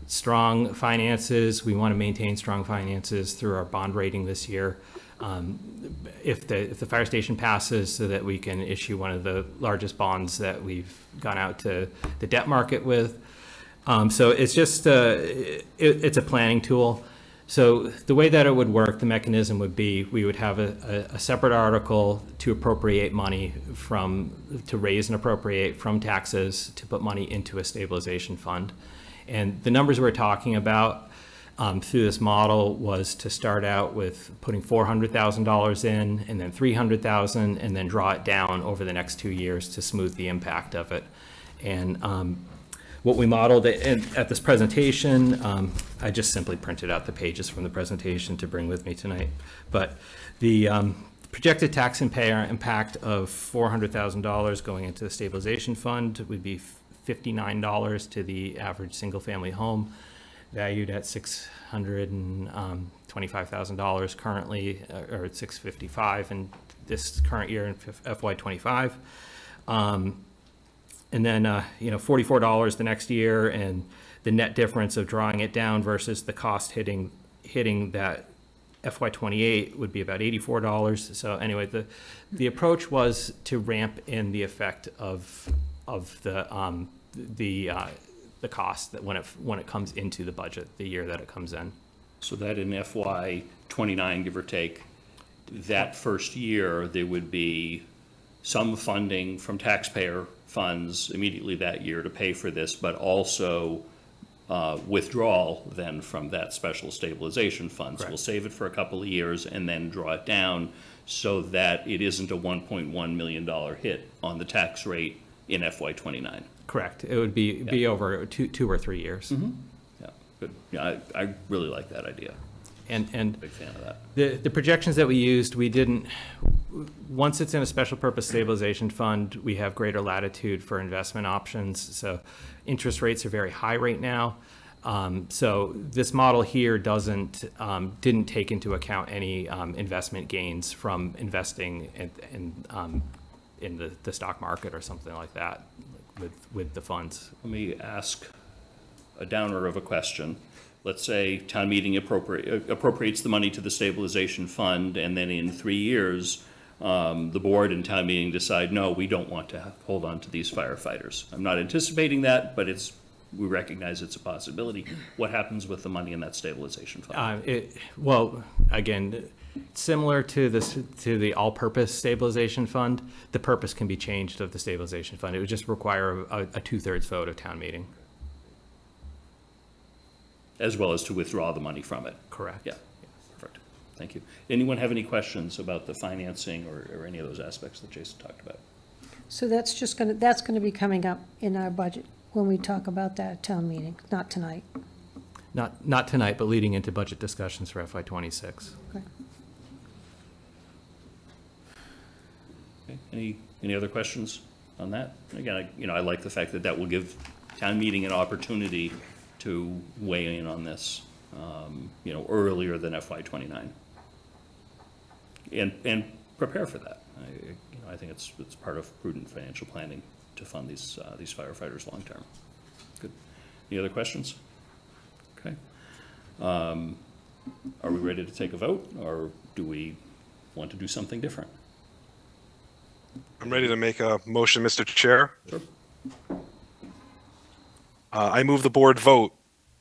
strong finances. We want to maintain strong finances through our bond rating this year. If the fire station passes, so that we can issue one of the largest bonds that we've gone out to the debt market with. So it's just it's a planning tool. So the way that it would work, the mechanism would be, we would have a separate article to appropriate money to raise and appropriate from taxes to put money into a stabilization fund. And the numbers we're talking about through this model was to start out with putting $400,000 in, and then $300,000, and then draw it down over the next 2 years to smooth the impact of it. And what we modeled at this presentation, I just simply printed out the pages from the presentation to bring with me tonight. But the projected tax and payer impact of $400,000 going into the stabilization fund would be $59 to the average single-family home, valued at $625,000 currently, or at $655,000 in this current year in FY25. And then, $44 the next year, and the net difference of drawing it down versus the cost hitting that FY28 would be about $84. So anyway, the approach was to ramp in the effect of the cost that when it comes into the budget, the year that it comes in. So that in FY 29, give or take, that first year, there would be some funding from taxpayer funds immediately that year to pay for this, but also withdrawal then from that special stabilization fund. So we'll Correct. save it for a couple of years and then draw it down so that it isn't a $1.1 million hit on the tax rate in FY '29. Correct. It would be over 2 or 3 years. Yeah, good. Yeah, I really like that idea. And Big fan of that. the projections that we used, we didn't, once it's in a special purpose stabilization fund, we have greater latitude for investment options. So interest rates are very high right now. So this model here didn't take into account any investment gains from investing in the stock market or something like that with the funds. Let me ask a downer of a question. Let's say town meeting appropriates the money to the stabilization fund, and then in 3 years, the board and town meeting decide, no, we don't want to hold on to these firefighters. I'm not anticipating that, but we recognize it's a possibility. What happens with the money in that stabilization fund? Well, again, similar to the all-purpose stabilization fund, the purpose can be changed of the stabilization fund. It would just require a 2/3 vote of town meeting. As well as to withdraw the money from it? Correct. Yeah, perfect. Thank you. Anyone have any questions about the financing or any of those aspects that Jason talked about? So that's gonna be coming up in our budget when we talk about that at town meeting, not tonight. Not tonight, but leading into budget discussions for FY '26. Okay. Okay. Any other questions on that? Again, I like the fact that that will give town meeting an opportunity to weigh in on this, earlier than FY '29. And prepare for that. I think it's part of prudent financial planning to fund these firefighters long-term. Good. Any other questions? Okay. Are we ready to take a vote, or do we want to do something different? I'm ready to make a motion, Mr. Chair. Sure. I move the board vote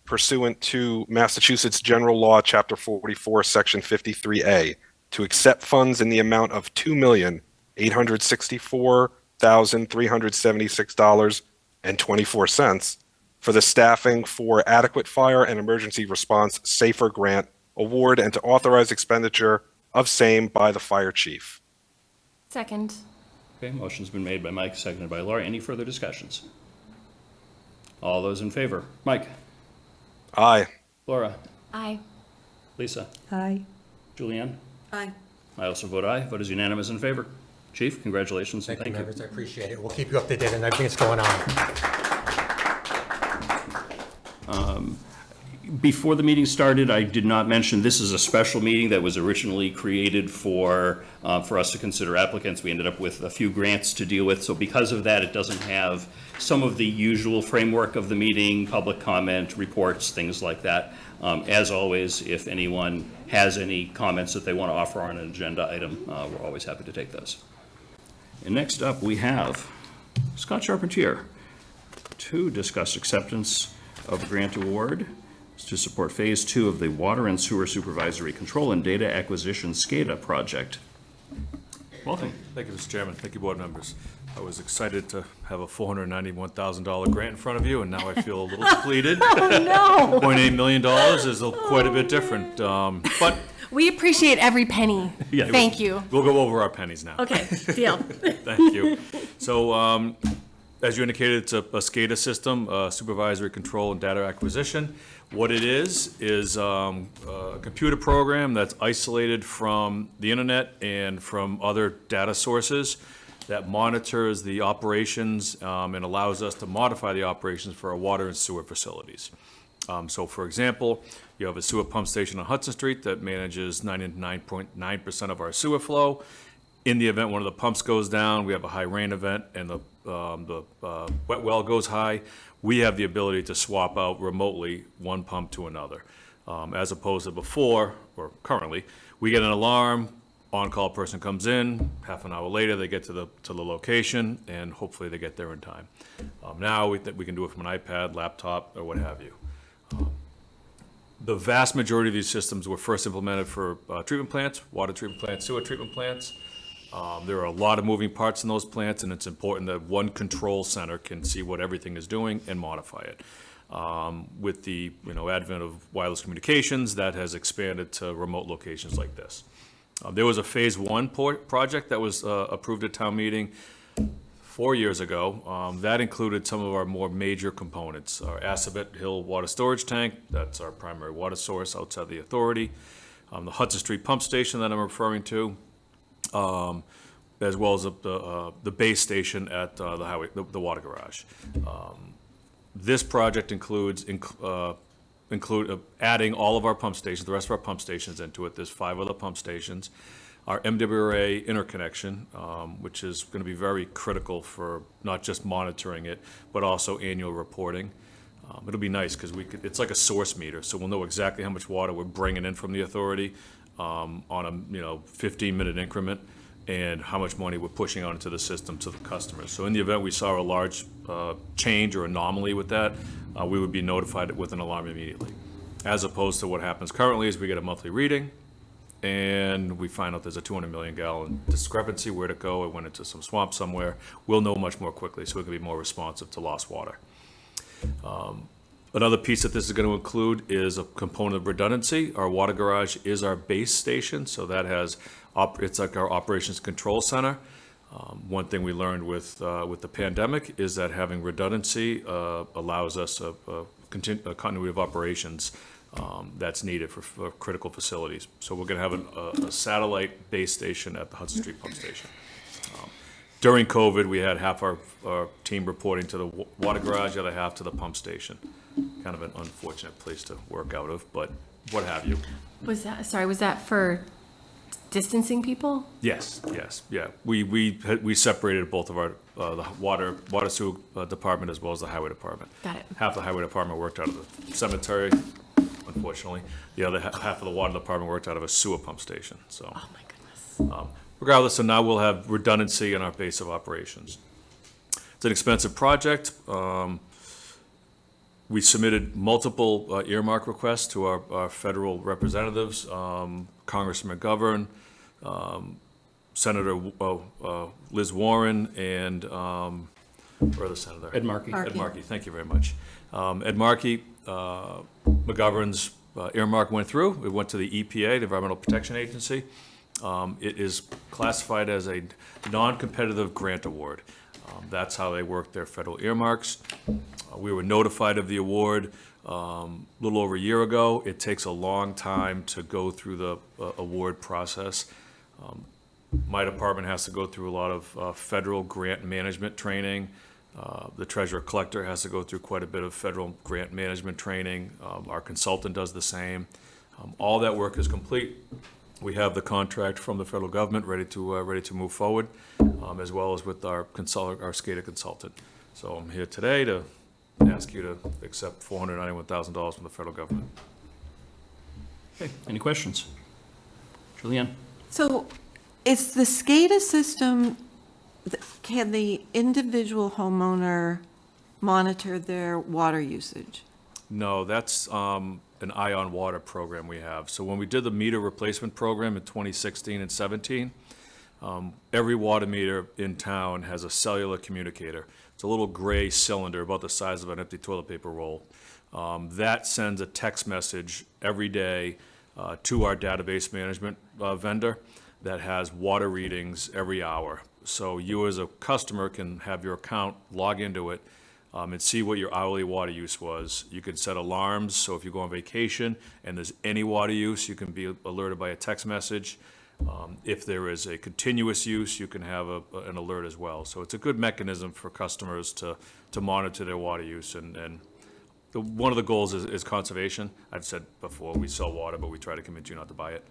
pursuant to Massachusetts General Law, Chapter 44, Section 53A, to accept funds in the amount of $2,864,376.24 for the Staffing for Adequate Fire and Emergency Response Safer Grant award and to authorize expenditure of same by the fire chief. Second. Okay, motion's been made by Mike, seconded by Laura. Any further discussions? All those in favor? Mike? Aye. Laura? Aye. Lisa? Aye. Aye. Julianne? I also vote aye. Vote is unanimous in favor. Chief, congratulations and Thank you, thank you. members, I appreciate it. We'll keep you up to date on everything that's going on. Before the meeting started, I did not mention this is a special meeting that was originally created for us to consider applicants. We ended up with a few grants to deal with, so because of that, it doesn't have some of the usual framework of the meeting, public comment, reports, things like that. As always, if anyone has any comments that they want to offer on an agenda item, we're always happy to take those. And next up, we have Scott Charpentier to discuss acceptance of grant award to support Phase 2 of the Water and Sewer Supervisory Control and Data Acquisition SCADA project. Welcome. Thank you, Mr. Chairman. Thank you, board members. I was excited to have a $491,000 grant in front of you, and now I feel a little depleted. Oh, no. $0.8 million is quite a bit different, but We appreciate every penny. Yeah. Thank you. we'll go over our pennies now. Okay, deal. Thank you. So, as you indicated, it's a SCADA system, supervisory control and data acquisition. What it is a computer program that's isolated from the internet and from other data sources that monitors the operations and allows us to modify the operations for our water and sewer facilities. So, for example, you have a sewer pump station on Hudson Street that manages 99.9% of our sewer flow. In the event one of the pumps goes down, we have a high rain event, and the wet well goes high, we have the ability to swap out remotely one pump to another. As opposed to before, or currently, we get an alarm, on-call person comes in, half an hour later, they get to the location, and hopefully they get there in time. Now, we can do it from an iPad, laptop, or what have you. The vast majority of these systems were first implemented for treatment plants, water treatment plants, sewer treatment plants. There are a lot of moving parts in those plants, and it's important that one control center can see what everything is doing and modify it. With the, advent of wireless communications, that has expanded to remote locations like this. There was a phase one project that was approved at town meeting 4 years ago. That included some of our more major components. Our Assabet Hill Water Storage Tank, that's our primary water source outside the authority. The Hudson Street Pump Station that I'm referring to, as well as the base station at the highway, the water garage. This project includes adding all of our pump stations, the rest of our pump stations into it. There's 5 other pump stations. Our MWRA interconnection, which is going to be very critical for not just monitoring it, but also annual reporting. It'll be nice because it's like a source meter, so we'll know exactly how much water we're bringing in from the authority on a 15-minute increment, and how much money we're pushing out into the system to the customers. So in the event we saw a large change or anomaly with that, we would be notified with an alarm immediately. As opposed to what happens currently is we get a monthly reading, and we find out there's a 200 million gallon discrepancy, where to go, it went into some swamp somewhere. We'll know much more quickly, so we can be more responsive to lost water. Another piece that this is going to include is a component of redundancy. Our water garage is our base station, so that has, it's like our operations control center. One thing we learned with the pandemic is that having redundancy allows us a continuity of operations that's needed for critical facilities. So we're going to have a satellite base station at the Hudson Street Pump Station. During COVID, we had half our team reporting to the water garage, the other half to the pump station. Kind of an unfortunate place to work out of, but what have you. Was that for distancing people? Yes, yeah. We separated both of our, the water sewer department as well as the highway department. Got it. Half the highway department worked out of the cemetery, unfortunately. The other half of the water department worked out of a sewer pump station, so. Oh, my goodness. Regardless, so now we'll have redundancy in our base of operations. It's an expensive project. We submitted multiple earmark requests to our federal representatives, Congressman McGovern, Senator Liz Warren, and where the senator? Ed Markey. Markey. Ed Markey, thank you very much. Ed Markey, McGovern's earmark went through. It went to the EPA, the Environmental Protection Agency. It is classified as a non-competitive grant award. That's how they work their federal earmarks. We were notified of the award a little over a year ago. It takes a long time to go through the award process. My department has to go through a lot of federal grant management training. The treasurer collector has to go through quite a bit of federal grant management training. Our consultant does the same. All that work is complete. We have the contract from the federal government ready to move forward, as well as with our SCADA consultant. So I'm here today to ask you to accept $491,000 from the federal government. Okay, any questions? Julianne? So is the SCADA system, can the individual homeowner monitor their water usage? No, that's an Ion Water program we have. So when we did the meter replacement program in 2016 and 17, every water meter in town has a cellular communicator. It's a little gray cylinder about the size of an empty toilet paper roll. That sends a text message every day to our database management vendor that has water readings every hour. So you as a customer can have your account, log into it, and see what your hourly water use was. You can set alarms, so if you go on vacation and there's any water use, you can be alerted by a text message. If there is a continuous use, you can have an alert as well. So it's a good mechanism for customers to monitor their water use. And one of the goals is conservation. I've said before, we sell water, but we try to convince you not to buy it.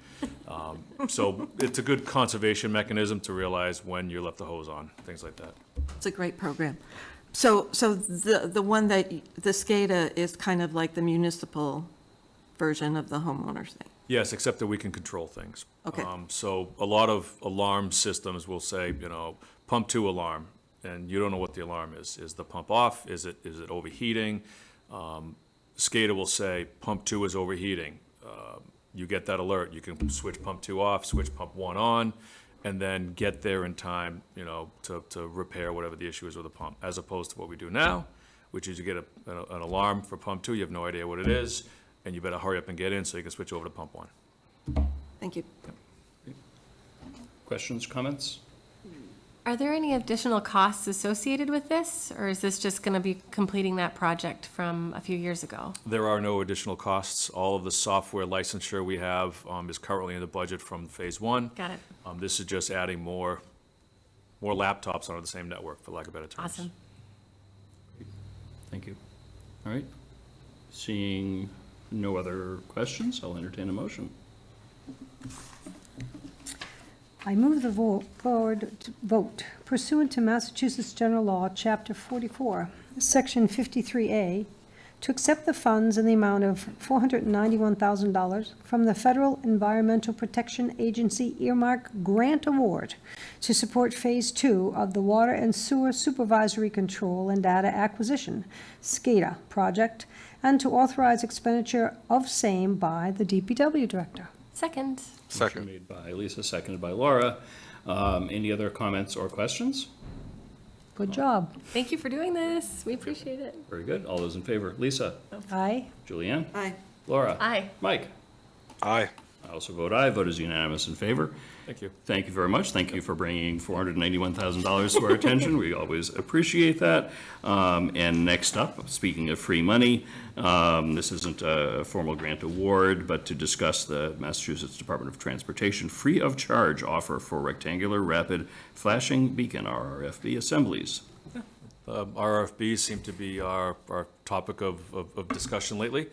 So it's a good conservation mechanism to realize when you left the hose on, things like that. It's a great program. So the one that, the SCADA is kind of like the municipal version of the homeowners thing? Yes, except that we can control things. Okay. So a lot of alarm systems will say, pump 2 alarm, and you don't know what the alarm is. Is the pump off? Is it overheating? SCADA will say, pump 2 is overheating. You get that alert. You can switch pump 2 off, switch pump 1 on, and then get there in time, to repair whatever the issue is with the pump. As opposed to what we do now, which is you get an alarm for pump 2, you have no idea what it is, and you better hurry up and get in so you can switch over to pump 1. Thank you. Questions, comments? Are there any additional costs associated with this, or is this just going to be completing that project from a few years ago? There are no additional costs. All of the software licensure we have is currently in the budget from Phase 1. Got it. This is just adding more laptops onto the same network, for lack of better terms. Awesome. Thank you. All right. Seeing no other questions, I'll entertain a motion. I move the board to vote pursuant to Massachusetts General Law, Chapter 44, Section 53A, to accept the funds in the amount of $491,000 from the Federal Environmental Protection Agency earmark grant award to support Phase 2 of the Water and Sewer Supervisory Control and Data Acquisition, SCADA project, and to authorize expenditure of same by the DPW Director. Second. Motion made by Lisa, seconded by Laura. Any other comments or questions? Good job. Thank you for doing this. We appreciate it. Very good. All those in favor? Lisa? Aye. Julianne? Aye. Laura? Aye. Mike? Aye. I also vote aye. Vote is unanimous in favor. Thank you. Thank you very much. Thank you for bringing $491,000 to our attention. We always appreciate that. And next up, speaking of free money, this isn't a formal grant award, but to discuss the Massachusetts Department of Transportation free of charge offer for rectangular rapid flashing beacon, RRFB, assemblies. RFBs seem to be our topic of discussion lately.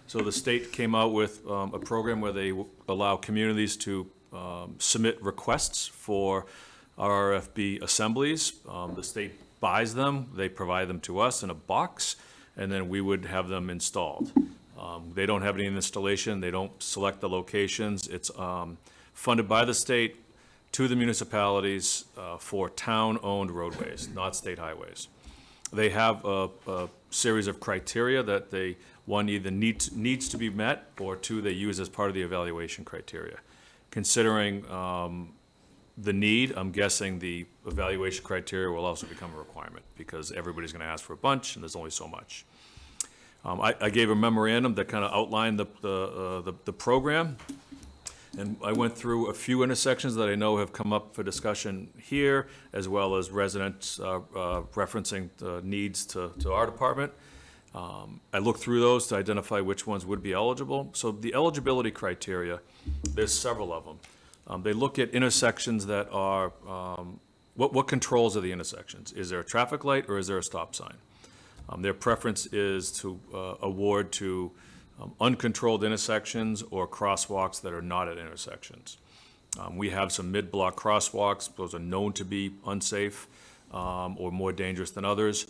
So the state came out with a program where they allow communities to submit requests for RFB assemblies. The state buys them, they provide them to us in a box, and then we would have them installed. They don't have any installation, they don't select the locations. It's funded by the state to the municipalities for town-owned roadways, not state highways. They have a series of criteria that one, either needs to be met, or two, they use as part of the evaluation criteria. Considering the need, I'm guessing the evaluation criteria will also become a requirement, because everybody's going to ask for a bunch, and there's only so much. I gave a memorandum that kind of outlined the program, and I went through a few intersections that I know have come up for discussion here, as well as residents referencing the needs to our department. I looked through those to identify which ones would be eligible. So the eligibility criteria, there's several of them. They look at intersections that are, what controls are the intersections? Is there a traffic light or is there a stop sign? Their preference is to award to uncontrolled intersections or crosswalks that are not at intersections. We have some mid-block crosswalks. Those are known to be unsafe or more dangerous than others.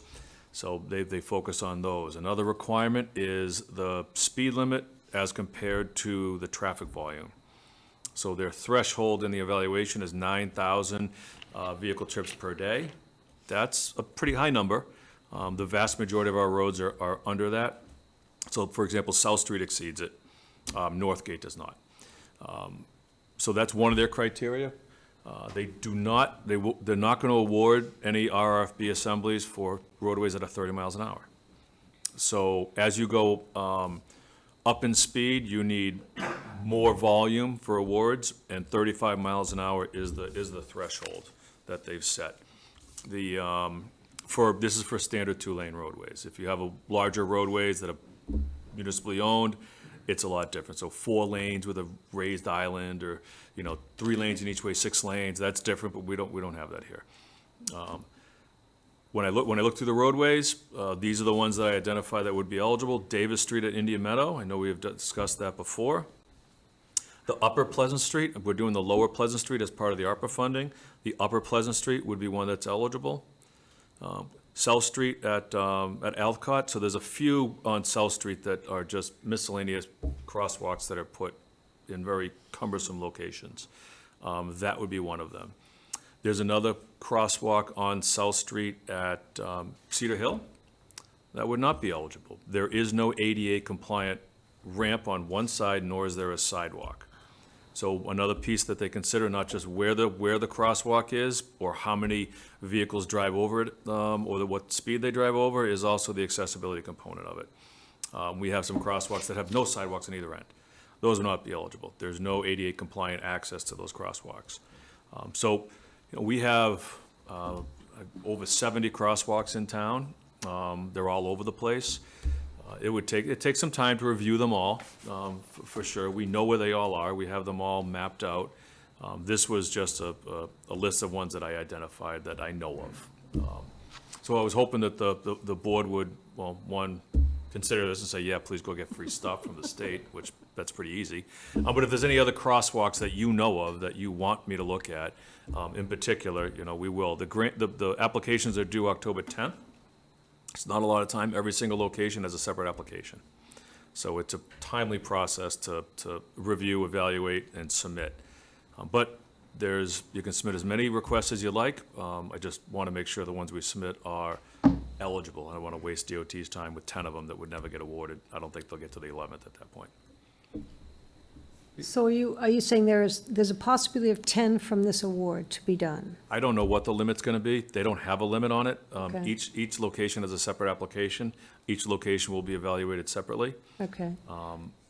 So they focus on those. Another requirement is the speed limit as compared to the traffic volume. So their threshold in the evaluation is 9,000 vehicle trips per day. That's a pretty high number. The vast majority of our roads are under that. So, for example, South Street exceeds it. Northgate does not. So that's one of their criteria. They're not going to award any RFB assemblies for roadways that are 30 miles an hour. So as you go up in speed, you need more volume for awards, and 35 miles an hour is the threshold that they've set. This is for standard 2-lane roadways. If you have a larger roadways that are municipally owned, it's a lot different. So 4 lanes with a raised island, or 3 lanes in each way, 6 lanes. That's different, but we don't have that here. When I look through the roadways, these are the ones that I identify that would be eligible. Davis Street at Indian Meadow. I know we have discussed that before. The Upper Pleasant Street, we're doing the Lower Pleasant Street as part of the ARPA funding. The Upper Pleasant Street would be one that's eligible. South Street at Alcott, so there's a few on South Street that are just miscellaneous crosswalks that are put in very cumbersome locations. That would be one of them. There's another crosswalk on South Street at Cedar Hill. That would not be eligible. There is no ADA compliant ramp on one side, nor is there a sidewalk. So another piece that they consider, not just where the crosswalk is or how many vehicles drive over it, or what speed they drive over, is also the accessibility component of it. We have some crosswalks that have no sidewalks on either end. Those will not be eligible. There's no ADA compliant access to those crosswalks. So, we have over 70 crosswalks in town. They're all over the place. It takes some time to review them all, for sure. We know where they all are. We have them all mapped out. This was just a list of ones that I identified that I know of. So I was hoping that the board would, well, one, consider this and say, yeah, please go get free stuff from the state, which that's pretty easy. But if there's any other crosswalks that you know of that you want me to look at, in particular, we will. The applications are due October 10th. It's not a lot of time. Every single location has a separate application. So it's a timely process to review, evaluate, and submit. But you can submit as many requests as you like. I just want to make sure the ones we submit are eligible. I don't want to waste DOT's time with 10 of them that would never get awarded. I don't think they'll get to the 11th at that point. So are you saying there's a possibility of 10 from this award to be done? I don't know what the limit's going to be. They don't have a limit on it. Okay. Each location has a separate application. Each location will be evaluated separately. Okay,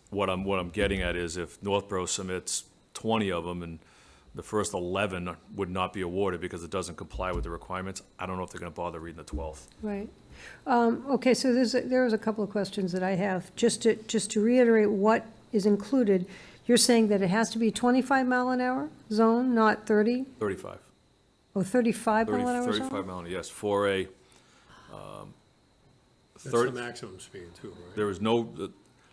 What I'm getting at is if Northborough submits 20 of them and the first 11 would not be awarded because it doesn't comply with the requirements, I don't know if they're going to bother reading the 12th. right. Okay, so there's a couple of questions that I have. Just to reiterate what is included, you're saying that it has to be 25 mile an hour zone, not 30? 35. Oh, 35 mile an hour 35 zone? mile, yes, for a, That's the 30 maximum speed too, right? there is no,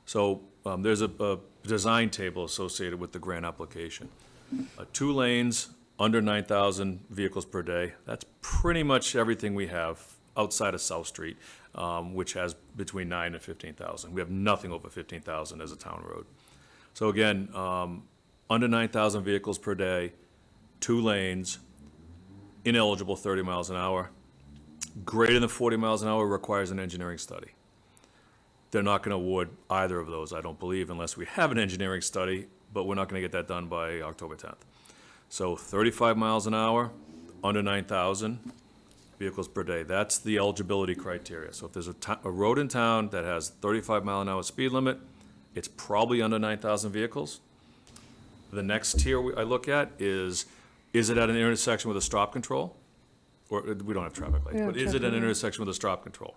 so there's a design table associated with the grant application. 2 lanes, under 9,000 vehicles per day. That's pretty much everything we have outside of South Street, which has between 9 and 15,000. We have nothing over 15,000 as a town road. So again, under 9,000 vehicles per day, 2 lanes, ineligible 30 miles an hour. Greater than 40 miles an hour requires an engineering study. They're not going to award either of those, I don't believe, unless we have an engineering study, but we're not going to get that done by October 10th. So 35 miles an hour, under 9,000 vehicles per day. That's the eligibility criteria. So if there's a road in town that has 35 mile an hour speed limit, it's probably under 9,000 vehicles. The next tier I look at is it at an intersection with a stop control? Or, we don't have traffic lights, Yeah, but is it an traffic light. intersection with a stop control?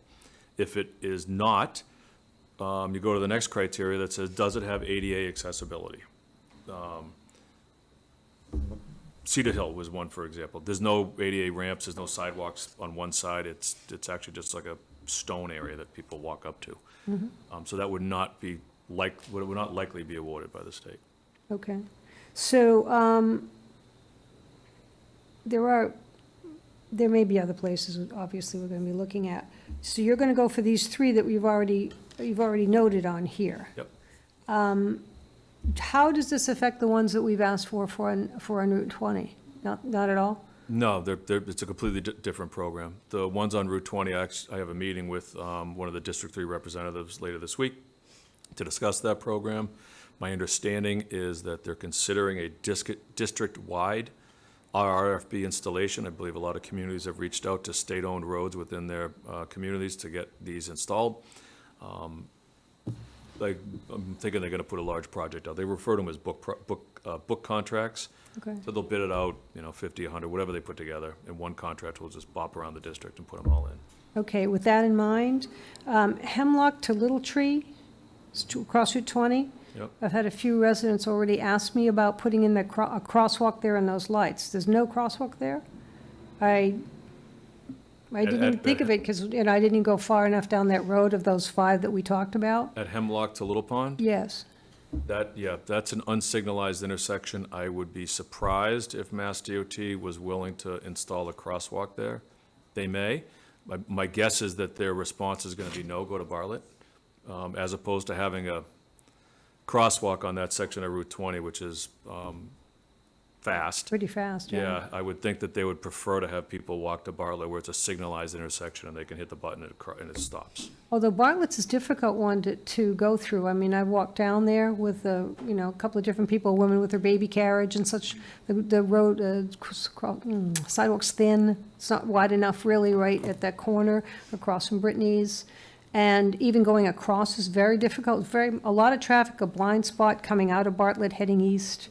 If it is not, you go to the next criteria that says, does it have ADA accessibility? Cedar Hill was one, for example. There's no ADA ramps, there's no sidewalks on one side. It's actually just like a stone area that people walk up to. So that would not likely be awarded by the state. Okay. So there may be other places, obviously, we're going to be looking at. So you're going to go for these 3 that you've already noted on here. Yep. How does this affect the ones that we've asked for on Route 20? Not at all? No, it's a completely different program. The ones on Route 20, I have a meeting with one of the District 3 representatives later this week to discuss that program. My understanding is that they're considering a district-wide RFB installation. I believe a lot of communities have reached out to state-owned roads within their communities to get these installed. I'm thinking they're going to put a large project out. They refer to them as book contracts. Okay. So they'll bid it out, 50, 100, whatever they put together, and one contract will just bop around the district and put them all in. Okay, with that in mind, Hemlock to Little Tree, across Route 20. Yep. I've had a few residents already ask me about putting in a crosswalk there and those lights. There's no crosswalk there? I didn't even think of it because, I didn't even go far enough down that road of those 5 that we talked about. At Hemlock to Little Pond? Yes. That's an unsignalized intersection. I would be surprised if Mass DOT was willing to install a crosswalk there. They may. My guess is that their response is going to be no, go to Bartlett, as opposed to having a crosswalk on that section of Route 20, which is fast. Pretty fast, yeah. Yeah, I would think that they would prefer to have people walk to Bartlett where it's a signalized intersection and they can hit the button and it stops. Although Bartlett's is a difficult one to go through. I mean, I walked down there with, a couple of different people, a woman with her baby carriage and such. The road, sidewalk's thin. It's not wide enough really right at that corner across from Brittany's. And even going across is very difficult. A lot of traffic, a blind spot coming out of Bartlett heading east.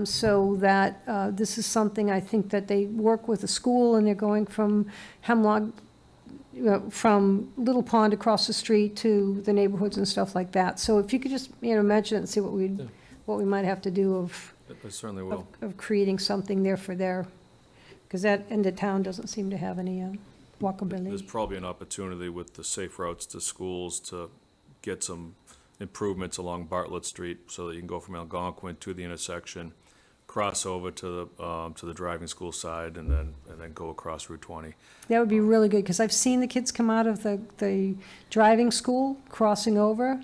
So that this is something I think that they work with the school, and they're going from Hemlock, from Little Pond across the street to the neighborhoods and stuff like that. So if you could just, mention it and see what we might have to do I certainly will. of creating something there for their, because that end of town doesn't seem to have any There's walkability. probably an opportunity with the safe routes to schools to get some improvements along Bartlett Street so that you can go from Algonquin to the intersection, cross over to the driving school side, and then go across Route 20. That would be really good, because I've seen the kids come out of the driving school, crossing over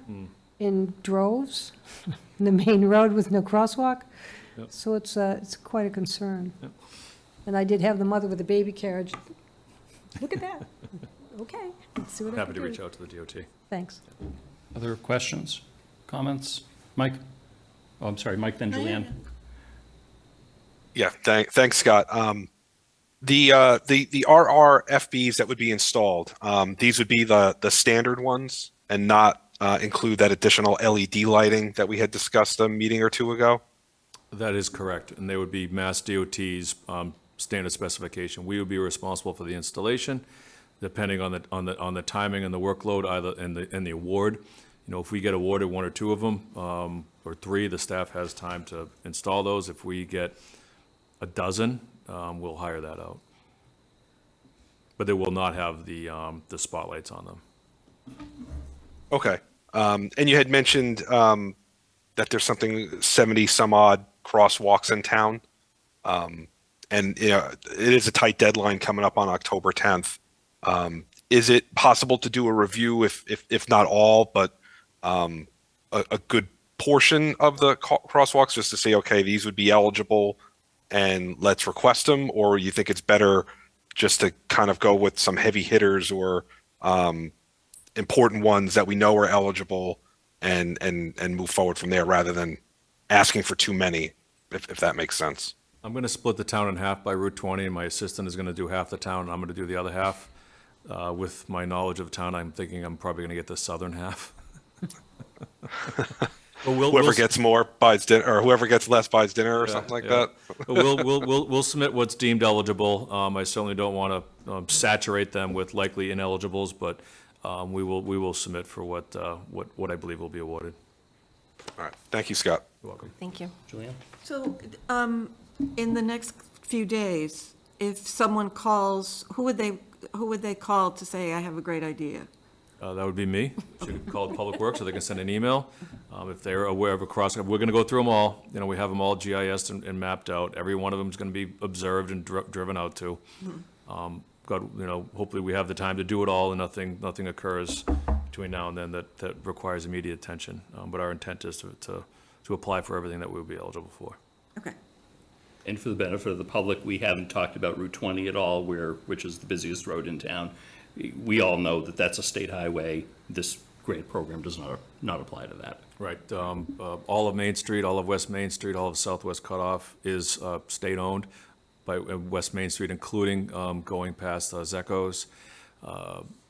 in droves, in the main road with no crosswalk. Yep. So it's quite a concern. Yep. And I did have the mother with the baby carriage. Look at that. Okay, let's see what I Happy can to do. reach out to the DOT. Thanks. Other questions, comments? Mike? Oh, I'm sorry, Mike, then Julianne. Yeah, thanks, Scott. The RRFBs that would be installed, these would be the standard ones and not include that additional LED lighting that we had discussed a meeting or two ago? That is correct, and they would be Mass DOT's standard specification. We would be responsible for the installation, depending on the timing and the workload, either and the award. If we get awarded one or two of them, or three, the staff has time to install those. If we get a dozen, we'll hire that out. But they will not have the spotlights on them. Okay. And you had mentioned that there's something 70 some odd crosswalks in town. And it is a tight deadline coming up on October 10th. Is it possible to do a review if not all, but a good portion of the crosswalks just to say, okay, these would be eligible and let's request them? Or you think it's better just to kind of go with some heavy hitters or important ones that we know are eligible and move forward from there rather than asking for too many, if that makes sense? I'm going to split the town in half by Route 20, and my assistant is going to do half the town, and I'm going to do the other half. With my knowledge of town, I'm thinking I'm probably going to get the southern half. But Whoever gets more buys dinner, or whoever gets less buys dinner, or something like that. But we'll submit what's deemed eligible. I certainly don't want to saturate them with likely ineligibles, but we will submit for what I believe will be awarded. All right. Thank you, Scott. You're welcome. Thank you. Julianne? So, in the next few days, if someone calls, who would they call to say, I have a great idea? That would be me. Should call Public Works, or they can send an email. If they're aware of a crosswalk, we're going to go through them all. We have them all GIS'd and mapped out. Every one of them is going to be observed and driven out to. Hopefully we have the time to do it all and nothing occurs between now and then that requires immediate attention. But our intent is to apply for everything that we'll be eligible for. Okay. And for the benefit of the public, we haven't talked about Route 20 at all, which is the busiest road in town. We all know that that's a state highway. This grant program does not apply to that. Right. All of Main Street, all of West Main Street, all of Southwest Cutoff is state-owned by West Main Street, including going past Zecco's.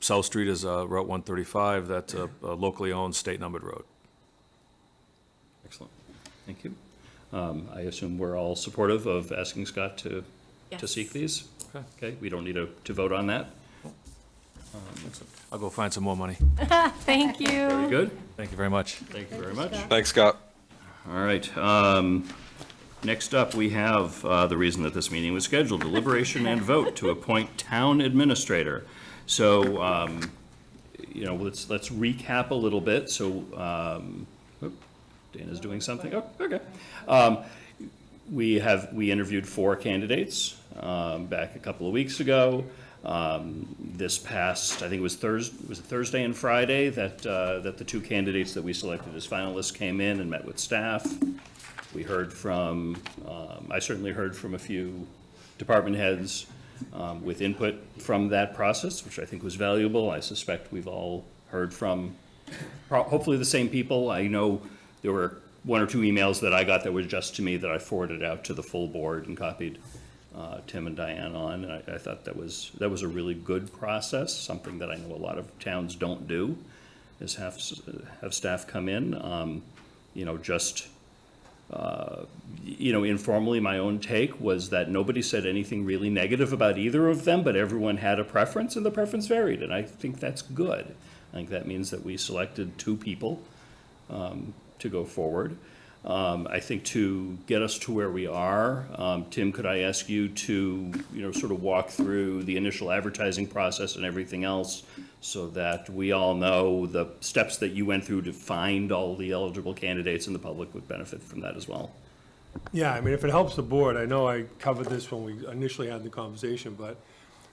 South Street is Route 135. That's a locally owned, state-numbered road. Excellent. Thank you. I assume we're all supportive of asking Scott to Yes. seek these? Okay. Okay, we don't need to vote on that. I'll go find some more money. Thank you. Very good. Thank you very much. Thank you very much. Thanks, Scott. All right. Next up, we have the reason that this meeting was scheduled, deliberation and vote to appoint town administrator. So, let's recap a little bit. So, Dana's doing something. Oh, okay. We interviewed 4 candidates back a couple of weeks ago. This past, I think it was Thursday and Friday that the 2 candidates that we selected as finalists came in and met with staff. We heard from, I certainly heard from a few department heads with input from that process, which I think was valuable. I suspect we've all heard from hopefully the same people. I know there were one or two emails that I got that was just to me that I forwarded out to the full board and copied Tim and Diane on. And I thought that was a really good process, something that I know a lot of towns don't do, is have staff come in. Informally, my own take was that nobody said anything really negative about either of them, but everyone had a preference, and the preference varied, and I think that's good. I think that means that we selected two people to go forward. I think to get us to where we are, Tim, could I ask you to, sort of walk through the initial advertising process and everything else so that we all know the steps that you went through to find all the eligible candidates and the public would benefit from that as well? Yeah, I mean, if it helps the board, I know I covered this when we initially had the conversation, but,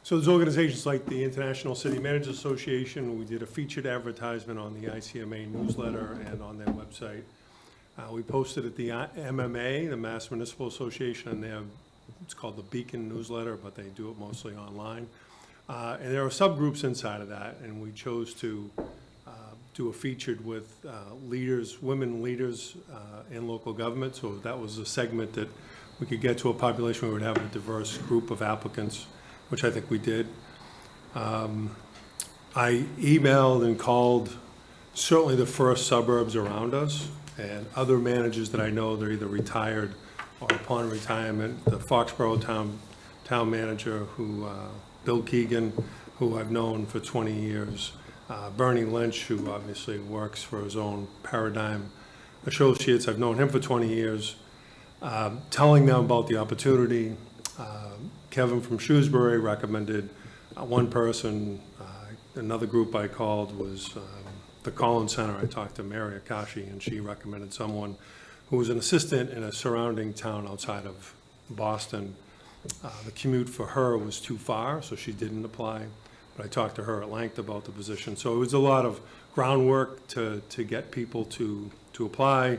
so there's organizations like the International City Managers Association. We did a featured advertisement on the ICMA newsletter and on their website. We posted at the MMA, the Mass Municipal Association, and it's called the Beacon newsletter, but they do it mostly online. And there are subgroups inside of that, and we chose to do a featured with leaders, women leaders in local government. So that was a segment that we could get to a population where we would have a diverse group of applicants, which I think we did. I emailed and called certainly the first suburbs around us, and other managers that I know, they're either retired or upon retirement. The Foxborough town manager, who Bill Keegan, who I've known for 20 years. Bernie Lynch, who obviously works for his own Paradigm Associates. I've known him for 20 years. Telling them about the opportunity. Kevin from Shrewsbury recommended one person. Another group I called was the Collins Center. I talked to Mary Akashi, and she recommended someone who was an assistant in a surrounding town outside of Boston. The commute for her was too far, so she didn't apply. But I talked to her at length about the position. So it was a lot of groundwork to get people to apply.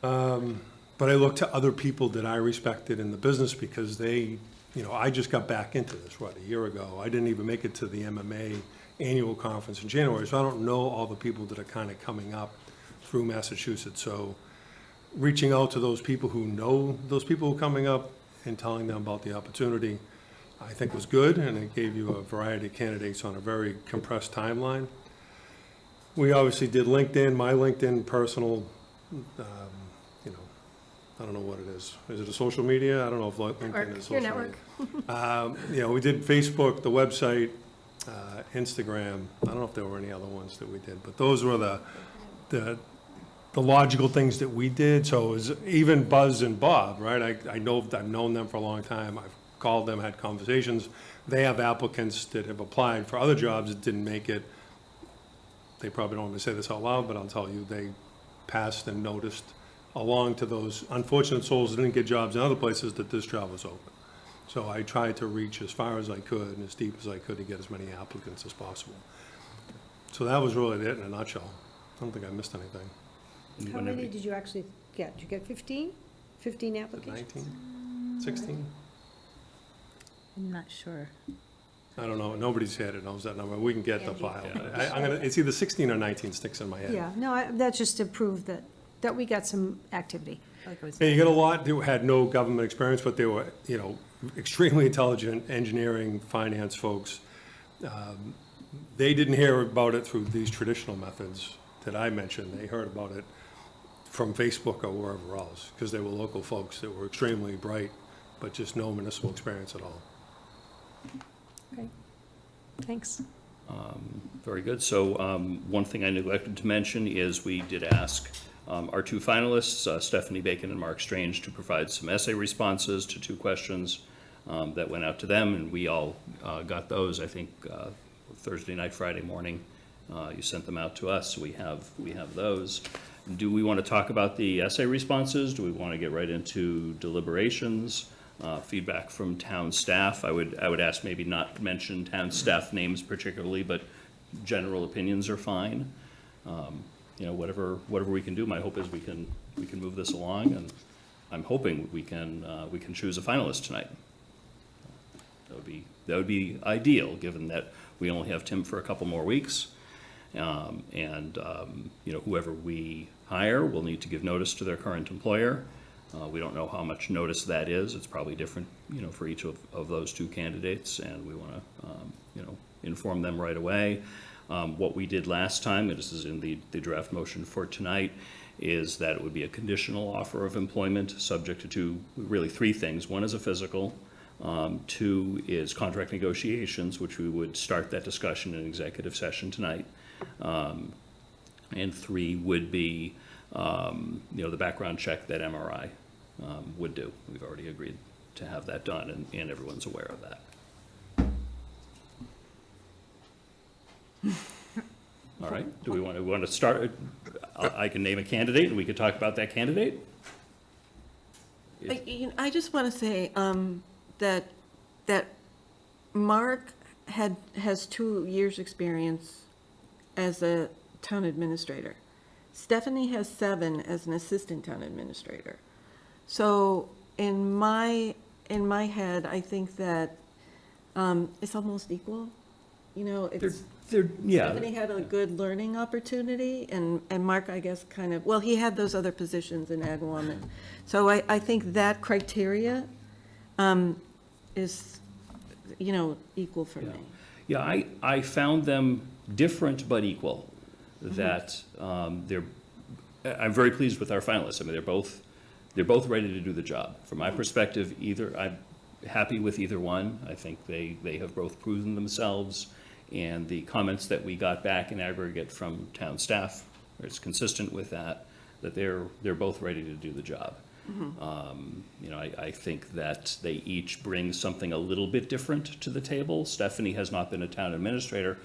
But I looked to other people that I respected in the business because they, I just got back into this, a year ago. I didn't even make it to the MMA annual conference in January, so I don't know all the people that are kind of coming up through Massachusetts. So reaching out to those people who know those people who are coming up and telling them about the opportunity, I think was good, and it gave you a variety of candidates on a very compressed timeline. We obviously did LinkedIn, my LinkedIn personal, I don't know what it is. Is it a social media? I don't know if LinkedIn is social media. We did Facebook, the website, Instagram. I don't know if there were any other ones that we did, but those were the logical things that we did. So it was even Buzz and Bob, right? I've known them for a long time. I've called them, had conversations. They have applicants that have applied for other jobs that didn't make it. They probably don't want me to say this out loud, but I'll tell you, they passed and noticed along to those unfortunate souls that didn't get jobs in other places that this job was open. So I tried to reach as far as I could and as deep as I could to get as many applicants as possible. So that was really it in a nutshell. I don't think I missed anything. How many did you actually get? Did you get 15? 15 applications? 19? 16? I'm not sure. I don't know. Nobody's had it, knows that number. We can get the file. It's either 16 or 19 sticks in my head. Yeah, no, that's just to prove that we got some activity. Yeah, you got a lot who had no government experience, but they were, extremely intelligent engineering, finance folks. They didn't hear about it through these traditional methods that I mentioned. They heard about it from Facebook or wherever else, because they were local folks that were extremely bright, but just no municipal experience at all. Okay, thanks. Very good. So one thing I neglected to mention is we did ask our two finalists, Stephanie Bacon and Mark Strange, to provide some essay responses to two questions that went out to them, and we all got those, I think, Thursday night, Friday morning. You sent them out to us, so we have those. Do we want to talk about the essay responses? Do we want to get right into deliberations? Feedback from town staff? I would ask maybe not mention town staff names particularly, but general opinions are fine. Whatever we can do. My hope is we can move this along, and I'm hoping we can choose a finalist tonight. That would be ideal, given that we only have Tim for a couple more weeks. Whoever we hire will need to give notice to their current employer. We don't know how much notice that is. It's probably different, for each of those two candidates, and we want to, inform them right away. What we did last time, and this is in the draft motion for tonight, is that it would be a conditional offer of employment subject to really three things. One is a physical. Two is contract negotiations, which we would start that discussion in executive session tonight. And three would be, the background check that MRI would do. We've already agreed to have that done, and everyone's aware of that. All right, do we want to start? I can name a candidate, and we could talk about that candidate. I just want to say that Mark has 2 years' experience as a town administrator. Stephanie has 7 as an assistant town administrator. So in my head, I think that it's almost equal. Stephanie had a good learning opportunity, and Mark, I guess, he had those other positions in Ag Woman. So I think that criteria is, equal for me. Yeah, I found them different but equal. That I'm very pleased with our finalists. I mean, they're both ready to do the job. From my perspective, I'm happy with either one. I think they have both proven themselves, and the comments that we got back in aggregate from town staff, it's consistent with that they're both ready to do the job. I think that they each bring something a little bit different to the table. Stephanie has not been a town administrator,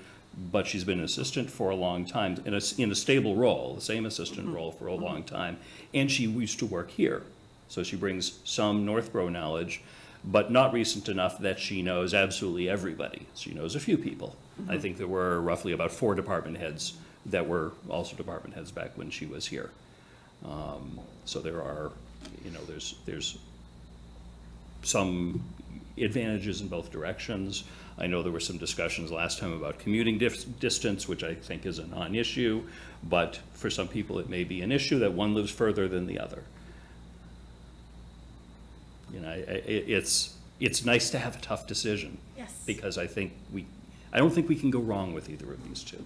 but she's been an assistant for a long time in a stable role, the same assistant role for a long time, and she used to work here. So she brings some Northborough knowledge, but not recent enough that she knows absolutely everybody. She knows a few people. I think there were roughly about 4 department heads that were also department heads back when she was here. So there are, there's some advantages in both directions. I know there were some discussions last time about commuting distance, which I think is a non-issue, but for some people it may be an issue that one lives further than the other. It's nice to have a tough decision. Yes. Because I don't think we can go wrong with either of these two.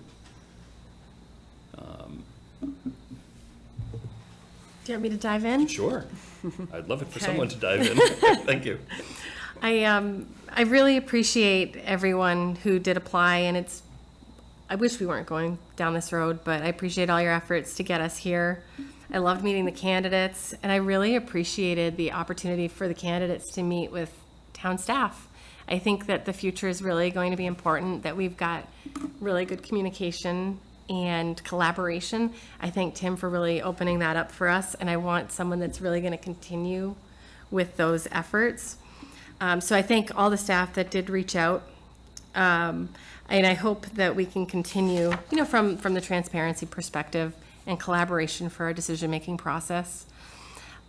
Do you want me to dive in? Sure. I'd love it for Okay. someone to dive in. Thank you. I really appreciate everyone who did apply, and I wish we weren't going down this road, but I appreciate all your efforts to get us here. I loved meeting the candidates, and I really appreciated the opportunity for the candidates to meet with town staff. I think that the future is really going to be important, that we've got really good communication and collaboration. I thank Tim for really opening that up for us, and I want someone that's really going to continue with those efforts. So I thank all the staff that did reach out, and I hope that we can continue, from the transparency perspective and collaboration for our decision-making process.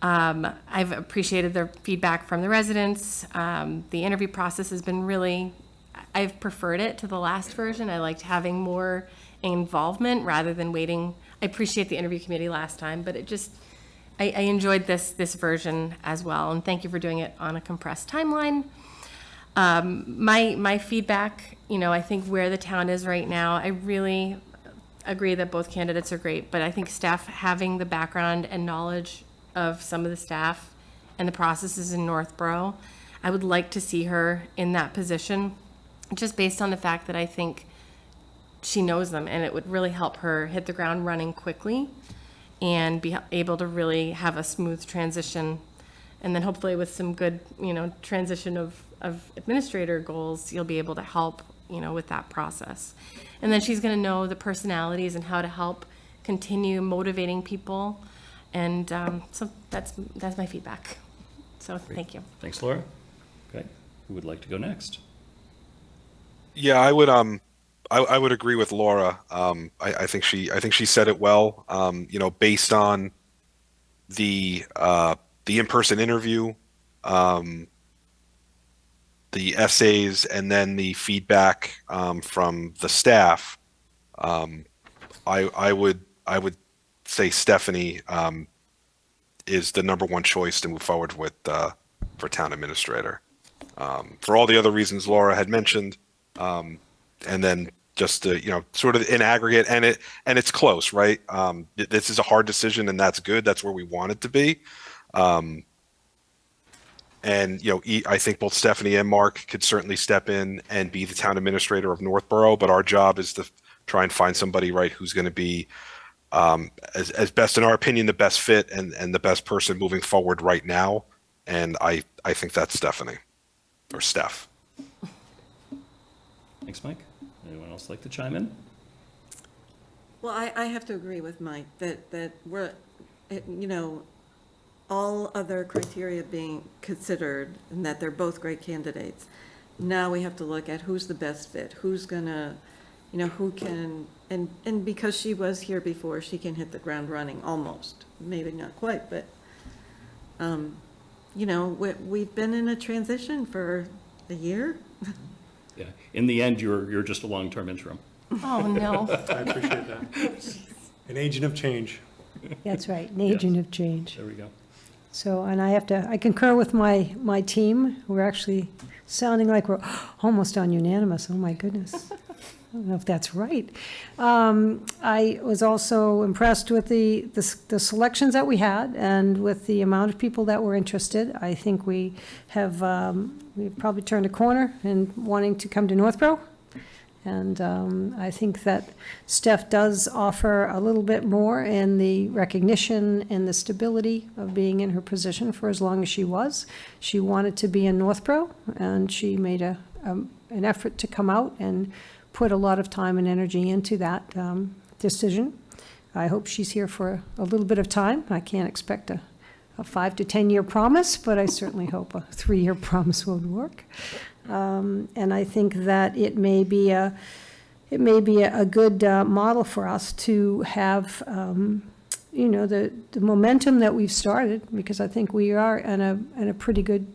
I've appreciated the feedback from the residents. The interview process has been I've preferred it to the last version. I liked having more involvement rather than waiting. I appreciate the interview committee last time, but I enjoyed this version as well, and thank you for doing it on a compressed timeline. My feedback, I think where the town is right now, I really agree that both candidates are great, but I think staff having the background and knowledge of some of the staff and the processes in Northborough, I would like to see her in that position, just based on the fact that I think she knows them, and it would really help her hit the ground running quickly and be able to really have a smooth transition. And then hopefully with some good, transition of administrator goals, you'll be able to help, with that process. And then she's going to know the personalities and how to help continue motivating people. And so that's my feedback. So thank you. Thanks, Laura. Okay, who would like to go next? Yeah, I would agree with Laura. I think she said it well. Based on the in-person interview, the essays, and then the feedback from the staff, I would say Stephanie is the number one choice to move forward with for town administrator. For all the other reasons Laura had mentioned, and then just to, sort of in aggregate, and it's close, right? This is a hard decision, and that's good. That's where we want it to be. And, I think both Stephanie and Mark could certainly step in and be the town administrator of Northborough, but our job is to try and find somebody, right, who's going to be, as best in our opinion, the best fit and the best person moving forward right now. And I think that's Stephanie, or Steph. Thanks, Mike. Anyone else like to chime in? Well, I have to agree with Mike that we're, all other criteria being considered, and that they're both great candidates. Now we have to look at who's the best fit, who's gonna, who can, and because she was here before, she can hit the ground running, almost. Maybe not quite, but, we've been in a transition for a year. Yeah. In the end, you're just a long-term interim. Oh, no. I appreciate that. An agent of change. That's right, an agent of change. There we go. So, and I concur with my team. We're actually sounding like we're almost on unanimous. Oh, my goodness. I don't know if that's right. I was also impressed with the selections that we had and with the amount of people that were interested. I think we've probably turned a corner in wanting to come to Northborough. And I think that Steph does offer a little bit more in the recognition and the stability of being in her position for as long as she was. She wanted to be in Northborough, and she made an effort to come out and put a lot of time and energy into that decision. I hope she's here for a little bit of time. I can't expect a 5 to 10 year promise, but I certainly hope a 3-year promise would work. And I think that it may be a good model for us to have, the momentum that we've started, because I think we are in a pretty good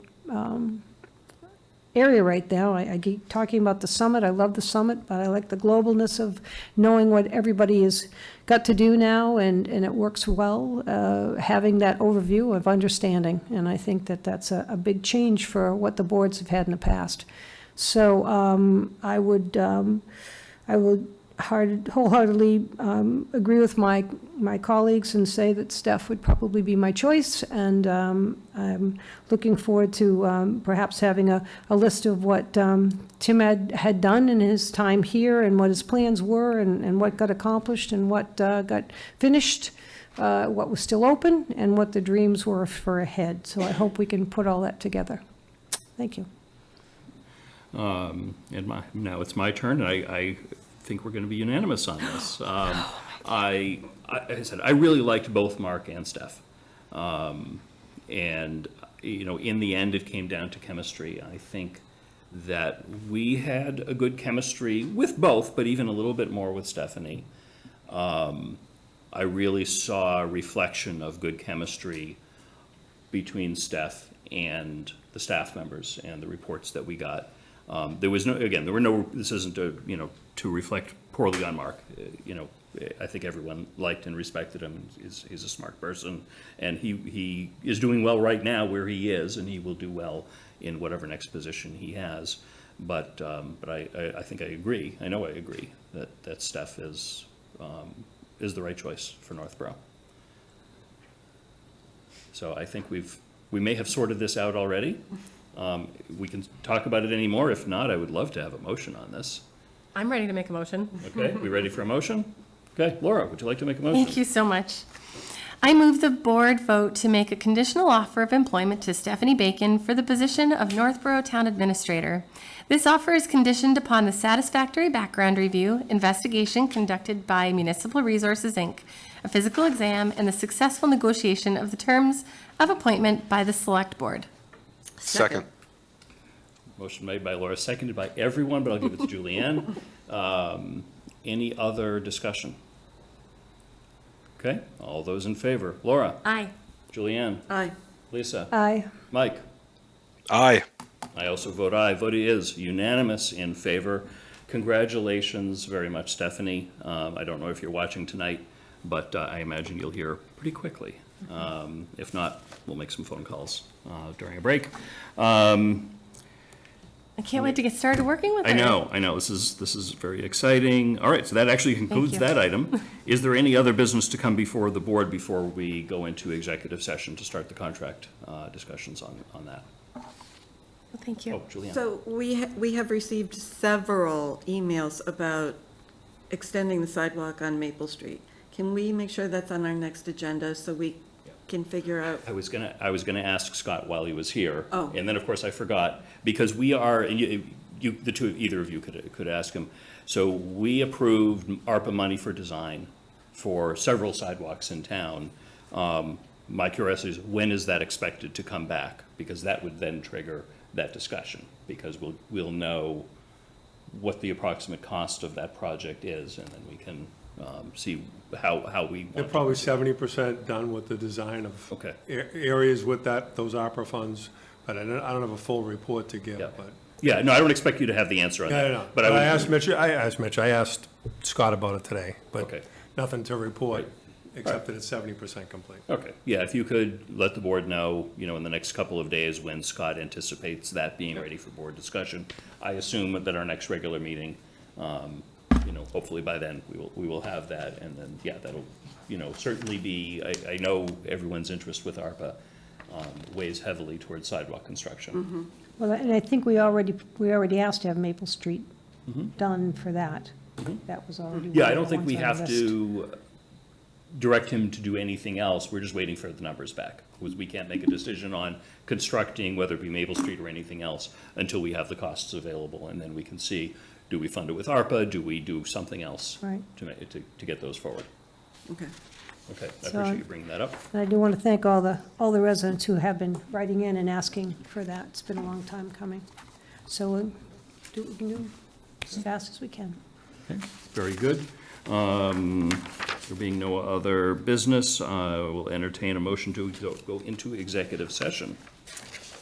area right now. I keep talking about the summit. I love the summit, but I like the globalness of knowing what everybody has got to do now, and it works well, having that overview of understanding. And I think that that's a big change for what the boards have had in the past. So I would wholeheartedly agree with my colleagues and say that Steph would probably be my choice, and I'm looking forward to perhaps having a list of what Tim had done in his time here, and what his plans were, and what got accomplished, and what got finished, what was still open, and what the dreams were for ahead. So I hope we can put all that together. Thank you. And now it's my turn, and I think we're going to be unanimous on this. Like I said, I really liked both Mark and Steph. And, in the end, it came down to chemistry. I think that we had a good chemistry with both, but even a little bit more with Stephanie. I really saw a reflection of good chemistry between Steph and the staff members and the reports that we got. This isn't to reflect poorly on Mark. I think everyone liked and respected him. He's a smart person, and he is doing well right now where he is, and he will do well in whatever next position he has. But I think I agree. I know I agree that Steph is the right choice for Northborough. So I think we may have sorted this out already. We can talk about it anymore. If not, I would love to have a motion on this. I'm ready to make a motion. Okay, we ready for a motion? Okay, Laura, would you like to make a motion? Thank you so much. I move the board vote to make a conditional offer of employment to Stephanie Bacon for the position of Northborough Town Administrator. This offer is conditioned upon the satisfactory background review, investigation conducted by Municipal Resources, Inc., a physical exam, and the successful negotiation of the terms of appointment by the Select Board. Second. Motion made by Laura, seconded by everyone, but I'll give it to Julianne. Any other discussion? Okay, all those in favor. Laura? Aye. Julianne? Aye. Lisa? Aye. Mike? Aye. I also vote aye. Vote is unanimous in favor. Congratulations very much, Stephanie. I don't know if you're watching tonight, but I imagine you'll hear pretty quickly. If not, we'll make some phone calls during a break. I can't wait to get started working with her. I know. This is very exciting. All right, so that actually concludes you. that item. Is there any other business to come before the board before we go into executive session to start the contract discussions on that? Well, thank you. Oh, Julianne. So we have received several emails about extending the sidewalk on Maple Street. Can we make sure that's on our next agenda so we can figure out? I was gonna ask Scott while he was here. Oh. And then, of course, I forgot, because we are, and either of you could ask him. So we approved ARPA money for design for several sidewalks in town. My curiosity is, when is that expected to come back? Because that would then trigger that discussion, because we'll know what the approximate cost of that project is, and then we can see how we want They're to probably proceed. 70% done with the design of Okay. areas with those opera funds, but I don't have a full report to give, Yeah. but. Yeah, no, I don't expect you to have the answer on Yeah, that. I know. But But would- I asked Scott about it today, but Okay. nothing to report, Right. except that it's 70% complete. Okay, yeah, if you could let the board know, in the next couple of days when Scott anticipates that being ready for board discussion. I assume that our next regular meeting, hopefully by then, we will have that, and then, yeah, that'll, certainly be, I know everyone's interest with ARPA weighs heavily towards sidewalk construction. Well, and I think we already asked to have Maple Street done for that. That was already. Yeah, I one don't of the think we ones on the have list. to direct him to do anything else, we're just waiting for the numbers back. Because we can't make a decision on constructing, whether it be Maple Street or anything else, until we have the costs available, and then we can see, do we fund it with ARPA, do we do something else? Right. To get those forward. Okay. Okay, I So- appreciate you bringing that up. And I do want to thank all the residents who have been writing in and asking for that. It's been a long time coming. So we'll do what we can do as fast as we can. Very good. There being no other business, we'll entertain a motion to go into executive session.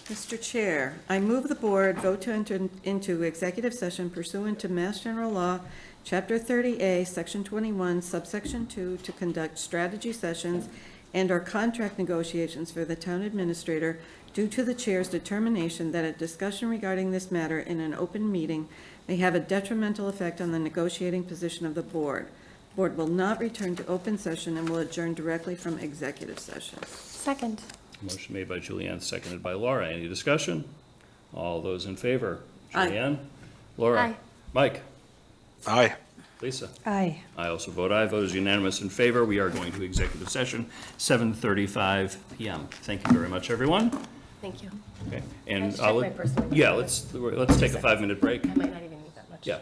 Mr. Chair, I move the board vote to enter into executive session pursuant to Mass General Law, Chapter 30A, Section 21, Subsection 2, to conduct strategy sessions and/or contract negotiations for the town administrator due to the chair's determination that a discussion regarding this matter in an open meeting may have a detrimental effect on the negotiating position of the board. Board will not return to open session and will adjourn directly from executive session. Second. Motion made by Julianne, seconded by Laura. Any discussion? All those in favor? Aye. Julianne? Laura? Aye. Mike? Aye. Lisa? Aye. I also vote aye. Vote is unanimous in favor. We are going to executive session, 7:35 PM. Thank you very much, everyone. Thank you. Okay, I and should check my personal yeah, email. let's take a 5-minute break. I might not even need that much. Yeah.